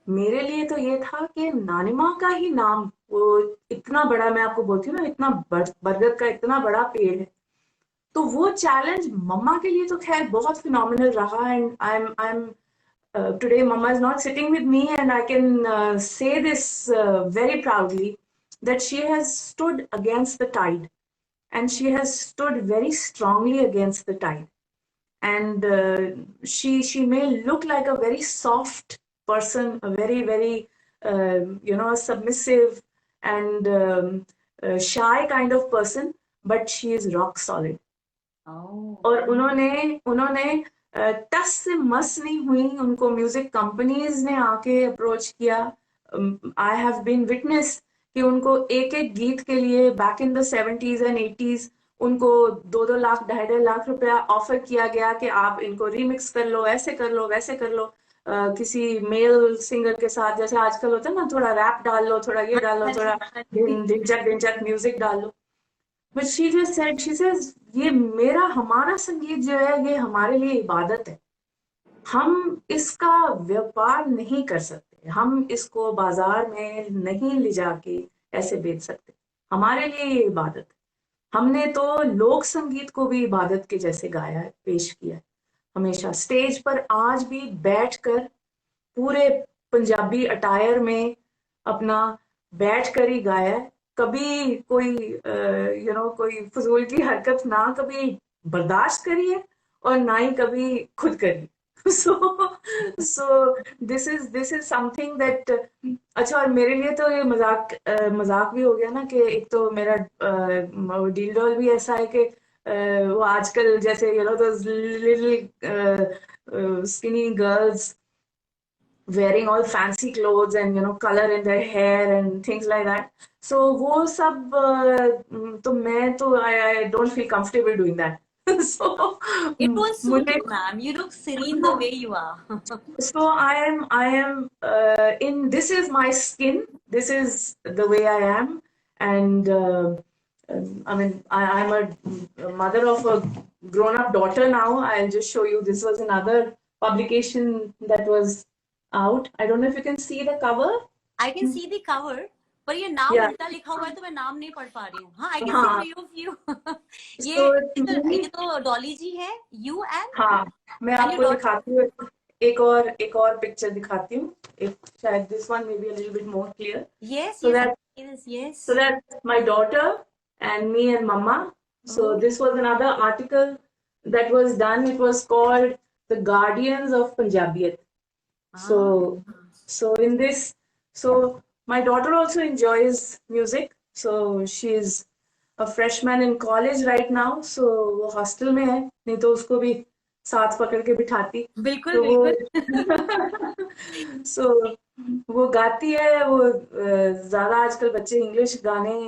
मेरे लिए तो ये था कि नानिमा का ही नाम, वो इतना बड़ा, मैं आपको बोलती हूँ ना, इतना बरगद का इतना बड़ा पेड़ है, तो वो चैलेंज मम्मा के लिए तो खैर बहुत फिनोमिनल रहा। And I am today mama is not sitting with me and I can say this very proudly that she has stood against the tide and she has stood very strongly against the tide. And she may look like a very soft person, a very submissive and shy kind of person, but she is rock solid.
Oh.
और उन्होंने उन्होंने टस से मस नहीं हुई, उनको music companies ने आके अप्रोच किया। आई हैव बीन विटनेस कि उनको एक एक गीत के लिए back in the 70s and 80s उनको 2-2 लाख 2.5 लाख रुपया ऑफर किया गया कि आप इनको रीमिक्स कर लो, ऐसे कर लो, वैसे कर लो, किसी मेल सिंगर के साथ, जैसे आजकल होता है ना, थोड़ा रैप डाल लो, थोड़ा ये डाल लो,
हाँ जी,
थोड़ा
हाँ जी।
ढिंचक ढिंचक म्यूजिक डाल लो। But she just said, she says, ये मेरा हमारा संगीत जो है ये हमारे लिए इबादत है। हम इसका व्यापार नहीं कर सकते, हम इसको बाजार में नहीं ले जाके ऐसे बेच सकते। हमारे लिए ये इबादत है। हमने तो लोक संगीत को भी इबादत के जैसे गाया है, पेश किया है। हमेशा स्टेज पर आज भी बैठकर पूरे पंजाबी अटायर में अपना बैठ कर ही गाया है। कभी कोई कोई फजूल की हरकत ना कभी बर्दाश्त करी है और ना ही कभी खुद करी। So so this is something that, अच्छा, और मेरे लिए तो ये मजाक भी हो गया ना कि एक तो मेरा डील डॉल भी ऐसा है कि वो आजकल जैसे little skinny girls wearing all fancy clothes and color in their hair and things like that. So वो सब तो मैं तो I don't feel comfortable doing that. So
It won't suit
मुझे
you, ma'am. You look serene the way you are.
so I am in, this is my skin, this is the way I am. And I mean I'm a mother of a grown up daughter now. I'll just show you, this was another publication that was out. I don't know if you can see the cover.
I can see the cover, पर ये नाम
Yeah.
उल्टा लिखा हुआ है तो मैं नाम नहीं पढ़ पा रही हूँ। हाँ, I can see
हाँ,
few of you.
so
ये तो डॉली जी है, you
हाँ, मैं
and your
आपको
daughter.
दिखाती हूँ, एक और पिक्चर दिखाती हूँ, एक शायद this one may be a little bit more clear.
Yes,
So
yes,
that
yes.
So that's my daughter and me and mama. So
Oh.
this was another article that was done. It was called The Guardians of Punjabiyat. So, so in this, so my daughter also enjoys music. So she's a freshman in college right now. So वो hostel में है, नहीं तो उसको भी साथ पकड़ के बिठाती।
बिल्कुल
तो वो
बिल्कुल।
so वो गाती है। वो ज्यादा आजकल बच्चे इंग्लिश गाने,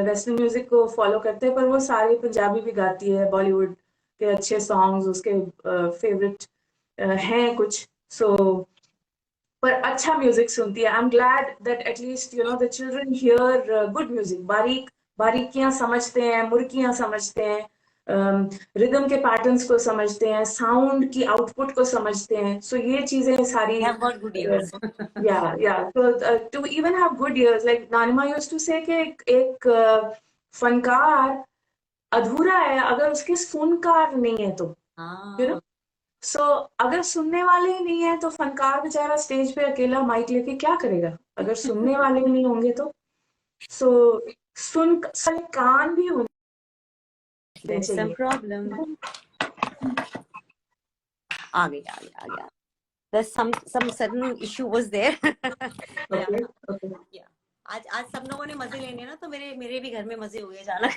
वेस्टर्न म्यूजिक को फॉलो करते हैं, पर वो सारे पंजाबी भी गाती है। बॉलीवुड के अच्छे सॉन्ग्स उसके फेवरेट हैं कुछ। सो पर अच्छा म्यूजिक सुनती है। I am glad that at least the children here good music. बारीकियां समझते हैं, मुर्कियां समझते हैं, रिदम के पैटर्न्स को समझते हैं, साउंड की आउटपुट को समझते हैं। सो ये चीजें सारी,
They have got good ears.
या तो to even have good ears, like Nanima used to say कि एक फनकार अधूरा है अगर उसके सुनकार नहीं है तो, यू नो। सो अगर सुनने वाले ही नहीं है तो फनकार बेचारा स्टेज पे अकेला माइक लेके क्या करेगा, अगर सुनने वाले ही नहीं होंगे तो। सो सुन कान भी होने
There's some
चाहिए।
problem. आ गया। There's some sudden issue was there. Yeah.
Okay, okay.
Yeah. आज सब लोगों ने मजे लेने ना, तो मेरे भी घर में मजे हुए जाना।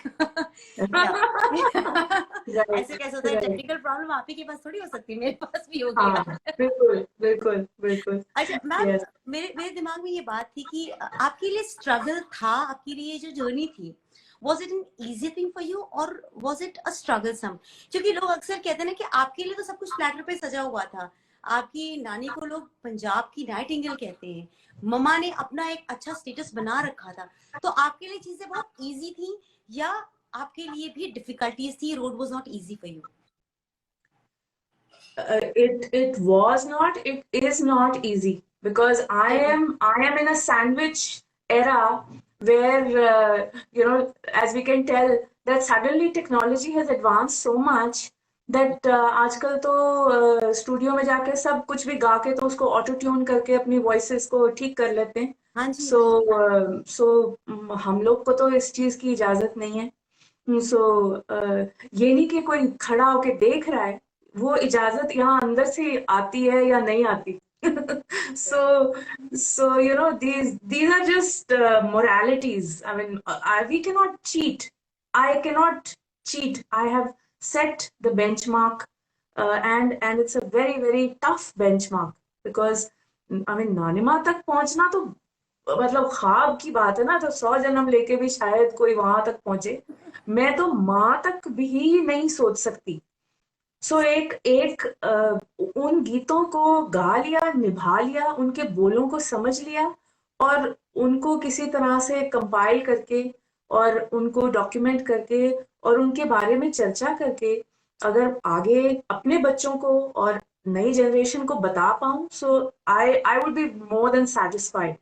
Right,
ऐसे कैसे होता है,
right.
टेक्निकल प्रॉब्लम आप ही के पास थोड़ी हो सकती है, मेरे पास भी हो
हाँ,
गया।
बिल्कुल बिल्कुल बिल्कुल।
अच्छा मैम,
Yes.
मेरे दिमाग में ये बात थी कि आपके लिए स्ट्रगल था, आपके लिए जो जर्नी थी, was it an easy thing for you or was it a struggle some? क्योंकि लोग अक्सर कहते हैं ना कि आपके लिए तो सब कुछ प्लेटर पे सजा हुआ था। आपकी नानी को लोग पंजाब की नाइटिंगेल कहते हैं, मम्मा ने अपना एक अच्छा स्टेटस बना रखा था, तो आपके लिए चीजें बहुत इजी थी या आपके लिए भी डिफिकल्टीज थी, road was not easy for you?
It was not, it is not easy because I am in a sandwich era where as we can tell that suddenly technology has advanced so much that आजकल तो studio में जाके सब कुछ भी गा के तो उसको ऑटो ट्यून करके अपनी वॉइसेस को ठीक कर लेते हैं।
हाँ जी।
सो हम लोग को तो इस चीज की इजाजत नहीं है। सो ये नहीं कि कोई खड़ा होके देख रहा है, वो इजाजत यहाँ अंदर से आती है या नहीं आती। so these are just moralities. I mean, we cannot cheat. I cannot cheat. I have set the benchmark and it's a very tough benchmark because I mean नानिमा तक पहुंचना तो मतलब ख्वाब की बात है ना, तो 100 जन्म लेके भी शायद कोई वहां तक पहुंचे। मैं तो माँ तक भी नहीं सोच सकती। सो एक एक उन गीतों को गा लिया, निभा लिया, उनके बोलों को समझ लिया और उनको किसी तरह से कंपाइल करके और उनको डॉक्यूमेंट करके और उनके बारे में चर्चा करके अगर आगे अपने बच्चों को और नई जनरेशन को बता पाऊं, so I would be more than satisfied.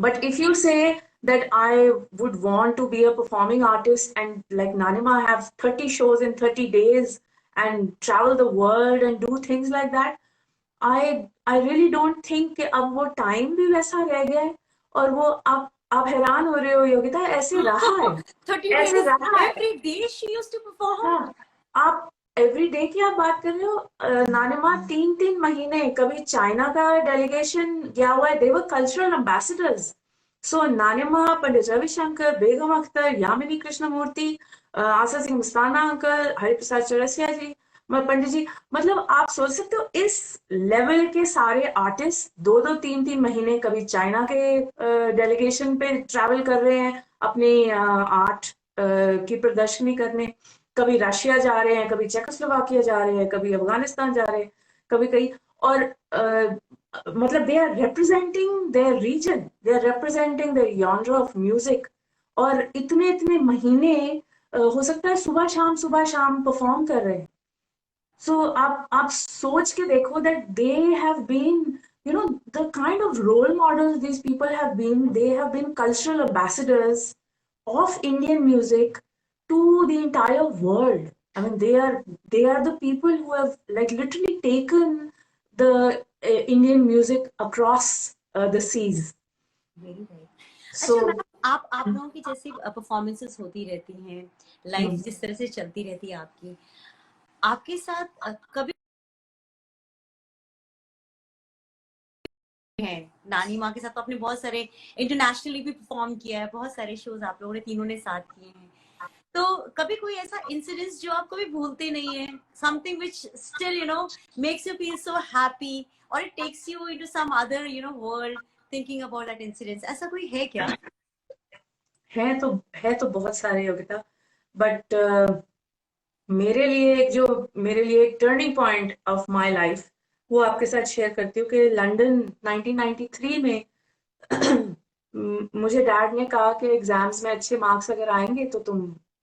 But if you say that I would want to be a performing artist and like Nanima have 30 shows in 30 days and travel the world and do things like that, I really don't think कि अब वो time भी वैसा रह गया है। और वो आप हैरान हो रहे हो योगिता, ऐसे रहा है,
30
ऐसे
days
रहा है।
every day she used to perform.
हाँ, आप एवरी डे की आप बात कर रहे हो। नानिमा 3-3 महीने कभी चाइना का डेलीगेशन गया हुआ है, देवर कल्चरल एम्बेसडर्स। सो नानिमा, पंडित रविशंकर, बेगम अख्तर, यामिनी कृष्णमूर्ति, आशा सिंह मस्ताना अंकल, हरिप्रसाद चौरसिया जी, पंडित जी, मतलब आप सोच सकते हो इस लेवल के सारे आर्टिस्ट 2-2 3-3 महीने कभी चाइना के डेलीगेशन पे ट्रैवल कर रहे हैं अपनी आर्ट की प्रदर्शनी करने, कभी रशिया जा रहे हैं, कभी चेकोस्लोवाकिया जा रहे हैं, कभी अफगानिस्तान जा रहे हैं, कभी कहीं। और मतलब they are representing their region, they are representing the genre of music. और इतने इतने महीने हो सकता है सुबह शाम परफॉर्म कर रहे हैं। सो आप सोच के देखो that they have been, you know, the kind of role models these people have been, they have been cultural ambassadors of Indian music to the entire world. I mean, they are the people who have like literally taken the Indian music across the seas.
Very right.
So
अच्छा ma'am, आप लोगों की जैसे performances होती रहती हैं, life जिस तरह से चलती रहती है आपकी, आपके साथ कभी है नानी माँ के साथ तो आपने बहुत सारे इंटरनेशनली भी परफॉर्म किया है, बहुत सारे शोज आप लोगों ने तीनों ने साथ किए हैं, तो कभी कोई ऐसा इंसिडेंस जो आप कभी भूलते नहीं है, something which still you know makes you feel so happy और it takes you into some other you know world thinking about that incidence, ऐसा कोई है क्या?
है तो बहुत सारे योगिता, बट मेरे लिए एक turning point of my life वो आपके साथ शेयर करती हूँ कि लंदन 1993 में मुझे डैड ने कहा कि एग्जाम्स में अच्छे मार्क्स अगर आएंगे तो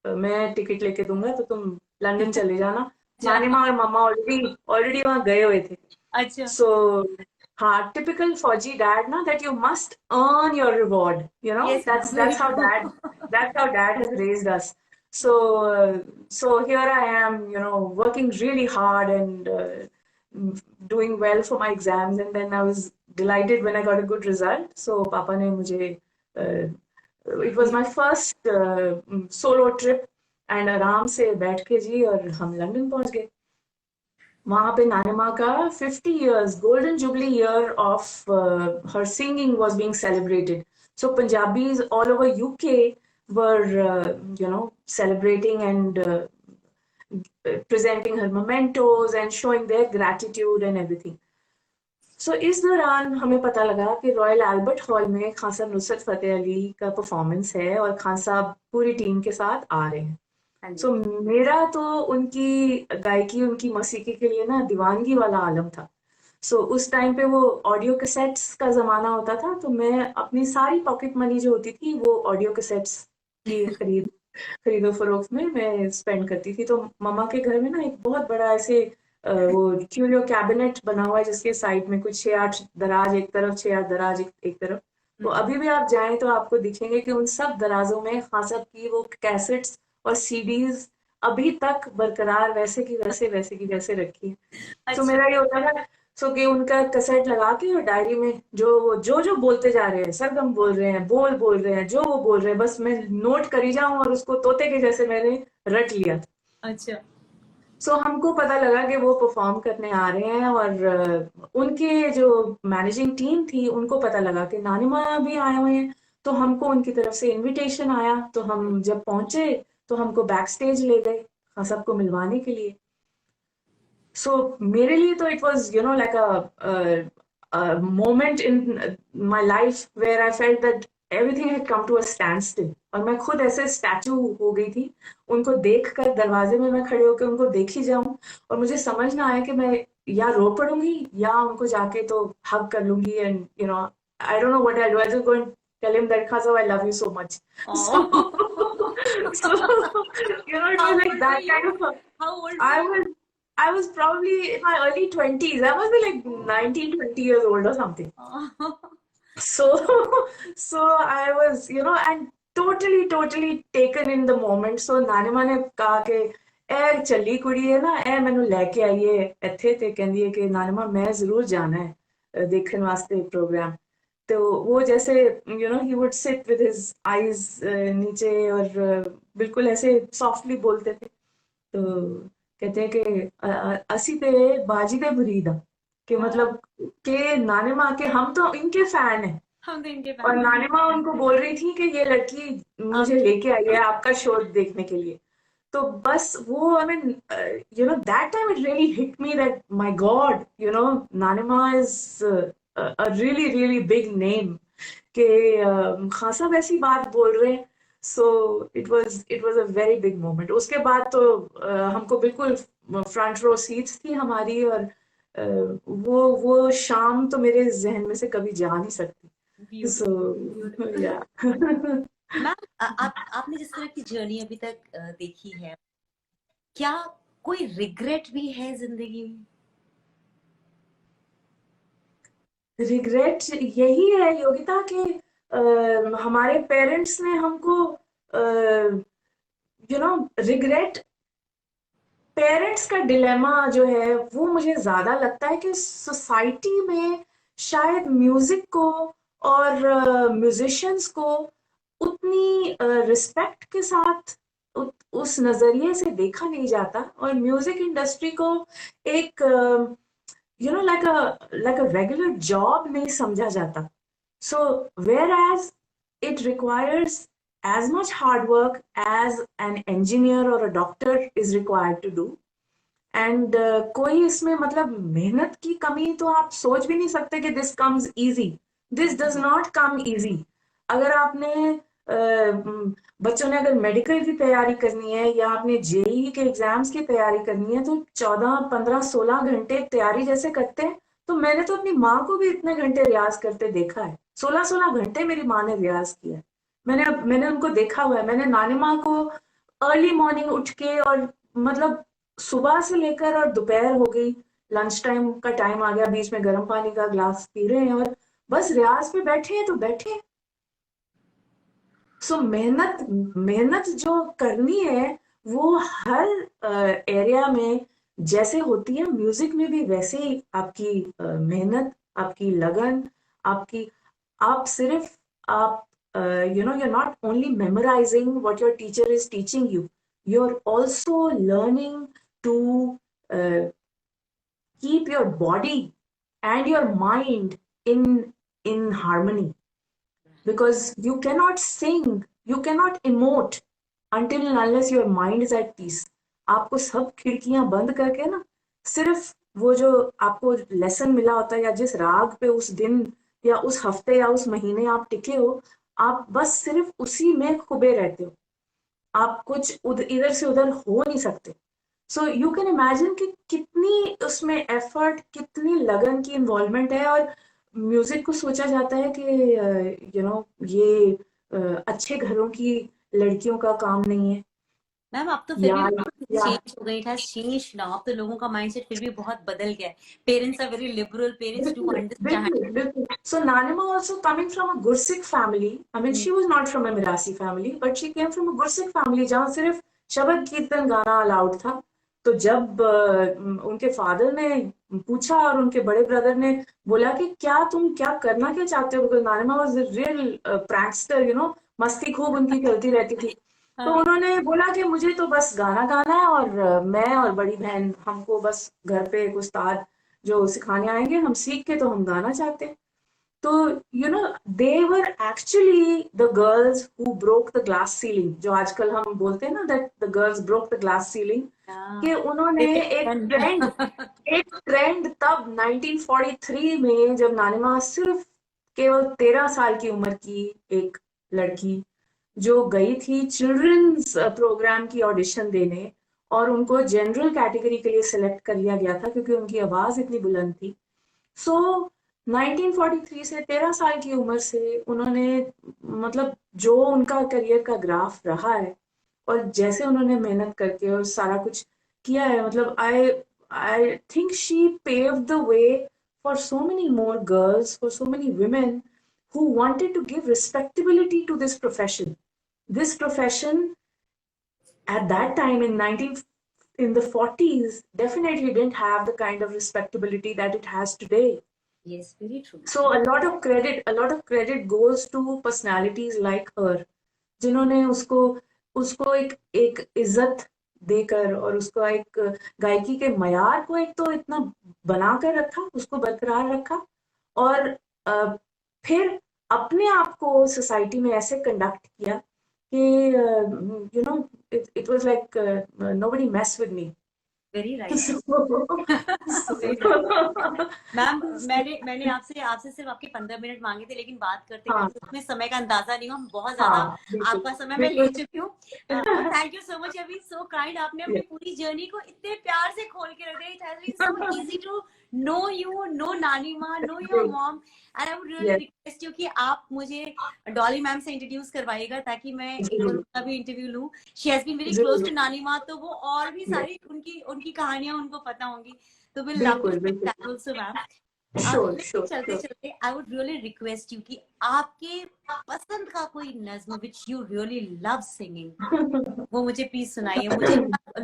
मैं टिकट लेके दूंगा तो तुम लंदन चले जाना। नानी माँ और मामा ऑलरेडी ऑलरेडी वहां गए हुए थे।
अच्छा।
सो हाँ, typical फौजी dad ना, that you must earn your reward, you know,
Yes,
that's how dad has raised us. So so here I am, you know, working really hard and doing well for my exams, and then I was delighted when I got a good result. So पापा ने मुझे it was my first solo trip, and आराम से बैठ के जी और हम London पहुंच गए। वहां पे नानिमा का 50 years golden jubilee year of her singing was being celebrated. So Punjabis all over UK were celebrating and presenting her mementos and showing their gratitude and everything. So इस दौरान हमें पता लगा कि रॉयल एल्बर्ट हॉल में खान साहब नुसरत फतेह अली का performance है और खान साहब पूरी टीम के साथ आ रहे हैं। सो मेरा तो उनकी गायकी, उनकी मौसीकी के लिए ना दीवानगी वाला आलम था। सो उस टाइम पे वो ऑडियो कैसेट्स का जमाना होता था, तो मैं अपनी सारी पॉकेट मनी जो होती थी वो ऑडियो कैसेट्स की खरीदो फरोख्त में मैं स्पेंड करती थी। तो मम्मा के घर में ना एक बहुत बड़ा ऐसे वो क्यूरियो कैबिनेट बना हुआ है जिसके साइड में कुछ 6-8 दराज एक तरफ, 6-8 दराज एक तरफ। तो अभी भी आप जाएं तो आपको दिखेंगे कि उन सब दराजों में खान साहब की वो कैसेट्स और सीडीज अभी तक बरकरार वैसे की वैसे रखी है। तो मेरा ये होता था सो कि उनका कैसेट लगा के और डायरी में जो बोलते जा रहे हैं, सरगम बोल रहे हैं, बोल रहे हैं, जो वो बोल रहे हैं, बस मैं नोट करी जाऊं और उसको तोते के जैसे मैंने रट लिया था।
अच्छा।
सो हमको पता लगा कि वो परफॉर्म करने आ रहे हैं और उनके जो मैनेजिंग टीम थी उनको पता लगा कि नानिमा भी आए हुए हैं, तो हमको उनकी तरफ से इनविटेशन आया। तो हम जब पहुंचे तो हमको बैक स्टेज ले गए सबको मिलवाने के लिए। So मेरे लिए तो it was like a moment in my life where I felt that everything had come to a standstill, और मैं खुद ऐसे स्टैचू हो गई थी, उनको देख कर दरवाजे में मैं खड़े होकर उनको देख ही जाऊं, और मुझे समझ ना आया कि मैं या रो पड़ूंगी या उनको जाके तो हग कर लूंगी, and I don't know what I'll do. I'll just go and tell him that Khasav, I love you so much. So,
Oh.
so it
How
was like
old were
that
you?
kind of a,
How old were
I
you?
was I was probably in my early 20s. I must be like 19, 20 years old or something.
Oh.
So, so I was, and totally taken in the moment. So ਨਾਨੀ ਨੇ ਕਹਾ ਕਿ ਇਹ ਚੱਲੀ ਕੁੜੀ ਹੈ ਨਾ, ਇਹ ਮੈਨੂੰ ਲੈ ਕੇ ਆਈ ਹੈ ਇੱਥੇ, ਤੇ ਕਹਿੰਦੀ ਹੈ ਕਿ ਨਾਨੀ ਮੈਂ ਜ਼ਰੂਰ ਜਾਣਾ ਹੈ ਦੇਖਣ ਵਾਸਤੇ ਪ੍ਰੋਗਰਾਮ। तो वो जैसे he would sit with his eyes नीचे, और बिल्कुल ऐसे सॉफ्टली बोलते थे। तो कहते हैं कि असी ते बाजी दे मुरीद आ, कि
Oh.
मतलब के नाने माँ के हम तो इनके फैन हैं,
हम तो इनके
और
फैन
नानी माँ उनको बोल रही थी कि ये लड़की मुझे
आपके।
लेके आई है आपका शो देखने के लिए। तो बस वो, I mean, that time it really hit me that my God, नानी माँ is a really really big name, कि खान साहब ऐसी बात बोल रहे हैं। So it was a very big moment. उसके बाद तो हमको बिल्कुल फ्रंट रो सीट्स थी हमारी, और वो शाम तो मेरे जहन में से कभी जा नहीं सकती। So
beautiful beautiful.
या
मैम, आपने जिस तरह की जर्नी अभी तक देखी है, क्या कोई रिग्रेट भी है जिंदगी में?
रिग्रेट यही है योगिता कि हमारे पेरेंट्स ने हमको रिग्रेट, पेरेंट्स का डिलेमा जो है वो मुझे ज्यादा लगता है कि सोसाइटी में शायद म्यूजिक को और म्यूजिशियंस को उतनी रिस्पेक्ट के साथ उस नजरिए से देखा नहीं जाता, और म्यूजिक इंडस्ट्री को एक लाइक अ रेगुलर जॉब नहीं समझा जाता। So whereas it requires as much hard work as an engineer or a doctor is required to do, and कोई इसमें मतलब मेहनत की कमी तो आप सोच भी नहीं सकते कि this comes easy. This does not come easy. अगर आपने बच्चों ने अगर मेडिकल की तैयारी करनी है या आपने जेई के एग्जाम्स की तैयारी करनी है तो 14, 15, 16 घंटे तैयारी जैसे करते हैं। तो मैंने तो अपनी माँ को भी इतने घंटे रियाज करते देखा है, 16 16 घंटे मेरी माँ ने रियाज किया है। मैंने उनको देखा हुआ है। मैंने नानी माँ को अर्ली मॉर्निंग उठ के, और मतलब सुबह से लेकर, और दोपहर हो गई, लंच टाइम का टाइम आ गया, बीच में गर्म पानी का ग्लास पी रहे हैं और बस रियाज पे बैठे हैं तो बैठे हैं। सो मेहनत मेहनत जो करनी है वो हर एरिया में जैसे होती है, म्यूजिक में भी वैसे ही आपकी मेहनत, आपकी लगन, आपकी, आप सिर्फ आप you're not only memorizing what your teacher is teaching you, you're also learning to uh, keep your body and your mind in harmony, because you cannot sing, you cannot emote until and unless your mind is at peace। आपको सब खिड़कियां बंद करके ना, सिर्फ वो जो आपको लेसन मिला होता है या जिस राग पे उस दिन या उस हफ्ते या उस महीने आप टिके हो, आप बस सिर्फ उसी में खुबे रहते हो। आप कुछ इधर से उधर हो नहीं सकते। सो यू कैन इमेजिन कि कितनी उसमें एफर्ट, कितनी लगन की इन्वॉल्वमेंट है। और म्यूजिक को सोचा जाता है कि ये अच्छे घरों की लड़कियों का काम नहीं है,
मैम, अब तो फिर
या
भी बहुत
या
चेंज हो गई। It has change now. अब तो लोगों का माइंडसेट फिर भी बहुत बदल गया है। Parents are very liberal, parents do
बिल्कुल
अंडरस्टैंड।
बिल्कुल बिल्कुल। So Nanima also coming from a Gursikh family. I mean, she was not from a Mirasi family, but she came from a Gursikh family जहाँ सिर्फ शबद कीर्तन गाना allowed था। तो जब उनके फादर ने पूछा और उनके बड़े ब्रदर ने बोला कि क्या तुम क्या करना क्या चाहते हो, because Nanima was a real prankster, मस्ती खूब उनकी चलती रहती थी। तो
हाँ।
उन्होंने बोला कि मुझे तो बस गाना गाना है, और मैं और बड़ी बहन हमको बस घर पे एक उस्ताद जो सिखाने आएंगे, हम सीख के तो हम गाना चाहते हैं। तो they were actually the girls who broke the glass ceiling, जो आजकल हम बोलते हैं ना that the girls broke the glass ceiling, कि उन्होंने एक ट्रेंड तब 1943 में, जब नानिमा सिर्फ केवल 13 साल की उम्र की एक लड़की जो गई थी चिल्ड्रंस प्रोग्राम की ऑडिशन देने, और उनको जनरल कैटेगरी के लिए सिलेक्ट कर लिया गया था क्योंकि उनकी आवाज इतनी बुलंद थी। सो 1943 से 13 साल की उम्र से उन्होंने, मतलब जो उनका करियर का ग्राफ रहा है, और जैसे उन्होंने मेहनत करके और सारा कुछ किया है, मतलब I think she paved the way for so many more girls, for so many women who wanted to give respectability to this profession. This profession at that time in the 40s definitely didn't have the kind of respectability that it has today.
Yes, very true.
So a lot of credit goes to personalities like her, जिन्होंने उसको उसको एक एक इज्जत देकर, और उसको एक गायकी के मयार को एक तो इतना बना कर रखा, उसको बरकरार रखा, और फिर अपने आप को सोसाइटी में ऐसे कंडक्ट किया कि it was like nobody mess with me.
Very right. Ma'am, मैंने आपसे आपसे सिर्फ आपके 15 मिनट मांगे थे, लेकिन बात करते
हाँ
करते उसमें समय का अंदाजा नहीं हुआ, हम बहुत ज्यादा
हाँ, बिल्कुल
आपका समय मैं ले
बिल्कुल।
चुकी हूँ। थैंक यू सो मच, अभी सो काइंड, आपने अपनी पूरी जर्नी को इतने प्यार से खोल के रख दिया। It has been so easy to know you, know नानी माँ, know your mom, and I would really request you कि आप मुझे डॉली मैम से इंट्रोड्यूस करवाइएगा, ताकि मैं एक बार उनका भी इंटरव्यू लूं। She has been very close to नानी माँ, तो वो और भी सारी उनकी उनकी कहानियां उनको पता होंगी, तो will love to speak that also ma'am. चलते चलते I would really request you कि आपके पसंद का कोई नज्म which you really love singing, वो मुझे प्लीज सुनाइए, मुझे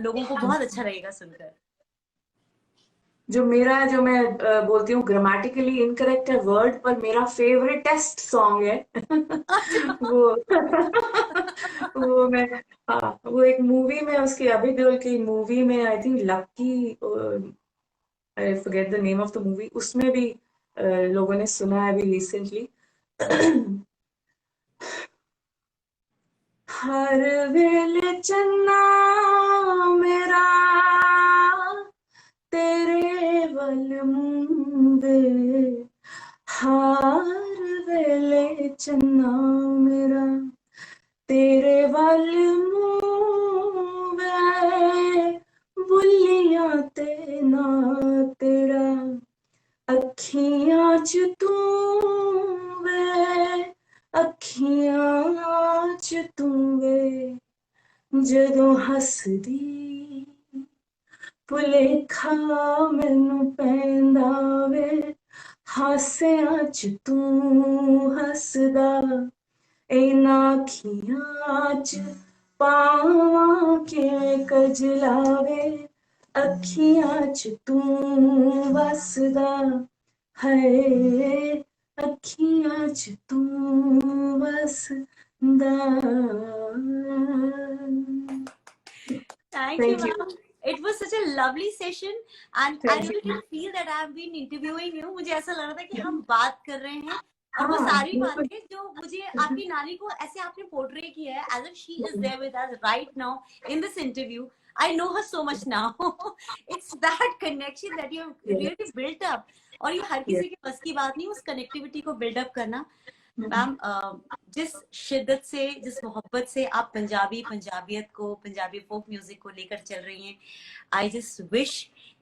लोगों को बहुत अच्छा लगेगा सुनकर।
जो मैं बोलती हूँ ग्रामेटिकली इनकरेक्ट है वर्ड, पर मेरा फेवरेट टेस्ट सॉन्ग है। वो वो मैं, हाँ, वो एक मूवी में, उसकी अभी देओल की मूवी में, I think lucky, I forget the name of the movie, उसमें भी लोगों ने सुना है अभी रिसेंटली। हर वेले चन्ना मेरा तेरे वल मुंबे, हर वेले चन्ना मेरा तेरे वल मुंबे, बुल्लियां ते ना तेरा, अखियां च तू वे, अखियां च तू वे, जदों हसदी भुलेखा मैनू पैंदा वे, हासियां च तू हसदा, इन्हां अखियां च पावां के कजलावे, अखियां च तू वसदा, है अखियां च तू वसदा।
Thank you, ma'am. It was such a lovely session, and I really didn't feel that I have been interviewing you. मुझे ऐसा लग रहा था कि हम बात कर रहे हैं, और वो सारी बातें जो मुझे आपकी नानी को ऐसे आपने पोर्ट्रे किया है, as if she is there with us right now in this interview. I know her so much now. It's that connection that you have really built up, और ये हर किसी के बस की बात नहीं, उस कनेक्टिविटी को बिल्ड अप करना। मैम, जिस शिद्दत से, जिस मोहब्बत से आप पंजाबियत को, पंजाबी फोक म्यूजिक को लेकर चल रही हैं, आई जस्ट विश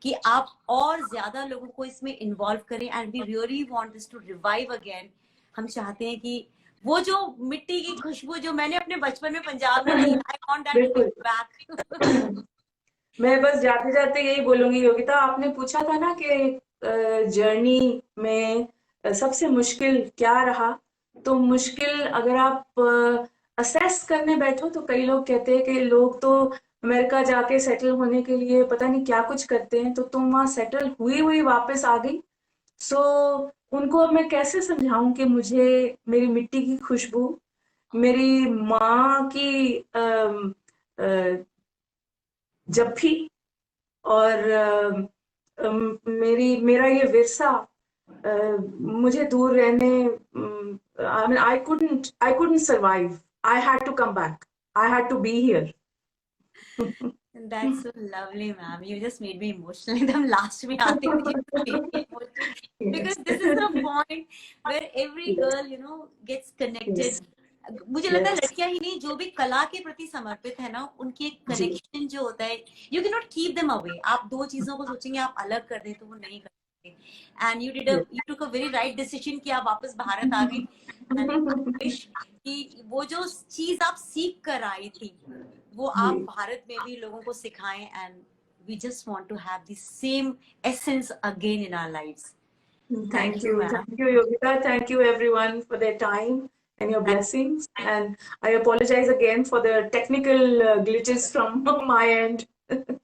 कि आप और ज्यादा लोगों को इसमें इन्वॉल्व करें, and we really want this to revive again. हम चाहते हैं कि वो जो मिट्टी की खुशबू जो मैंने अपने बचपन में पंजाब में ली, I want that to be back.
मैं बस जाते जाते यही बोलूंगी योगिता, आपने पूछा था ना कि जर्नी में सबसे मुश्किल क्या रहा, तो मुश्किल अगर आप असेस करने बैठो तो कई लोग कहते हैं कि लोग तो अमेरिका जाके सेटल होने के लिए पता नहीं क्या कुछ करते हैं, तो तुम वहां सेटल हुई हुई वापस आ गई। सो उनको अब मैं कैसे समझाऊं कि मुझे मेरी मिट्टी की खुशबू, मेरी माँ की जफ्फी, और मेरा ये विरसा, मुझे दूर रहने, I mean, I couldn't survive. I had to come back. I had to be here.
That's so lovely, ma'am. You just made me emotional. एकदम last में आते हुए you just made me emotional because
Yes.
this is the point where every
Yes.
girl, you know, gets connected.
Yes.
मुझे लगता है
Yes.
लड़कियां ही नहीं, जो भी कला के प्रति समर्पित है ना, उनकी एक
जी.
कनेक्शन जो होता है, you cannot keep them away. आप दो चीजों को सोचेंगे आप अलग कर दें तो वो नहीं कर सकते. And you took a very right decision कि आप वापस भारत आ गई. And I wish कि वो जो चीज आप सीख कर आई थी वो आप
जी.
भारत में भी लोगों को सिखाएं. And we just want to have the same essence again in our lives.
Thank
thank you
you.
Ma'am.
Thank you, Yogita. Thank you, everyone, for their time and your blessings. And I apologize again for the technical glitches from my end.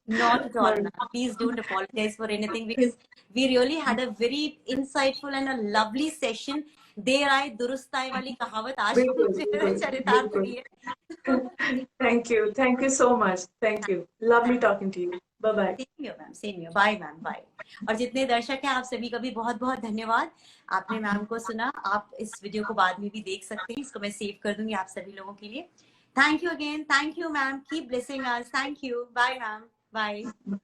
Not at all,
But
ma'am. Please don't apologize for anything because we really had a very insightful and a lovely session. देर आए दुरुस्त आए वाली कहावत आज
बिल्कुल,
फिर
बिल्कुल,
चरितार्थ
बिल्कुल.
हुई है.
Thank you. Thank you so much. Thank you. Lovely talking to you. Bye-bye.
Same you ma'am, same you. Bye ma'am, bye. और जितने दर्शक हैं आप सभी का भी बहुत बहुत धन्यवाद. आपने मैम को सुना. आप इस वीडियो को बाद में भी देख सकते हैं. इसको मैं सेव कर दूंगी आप सभी लोगों के लिए. Thank you again. Thank you ma'am. Keep blessing us. Thank you. Bye ma'am. Bye.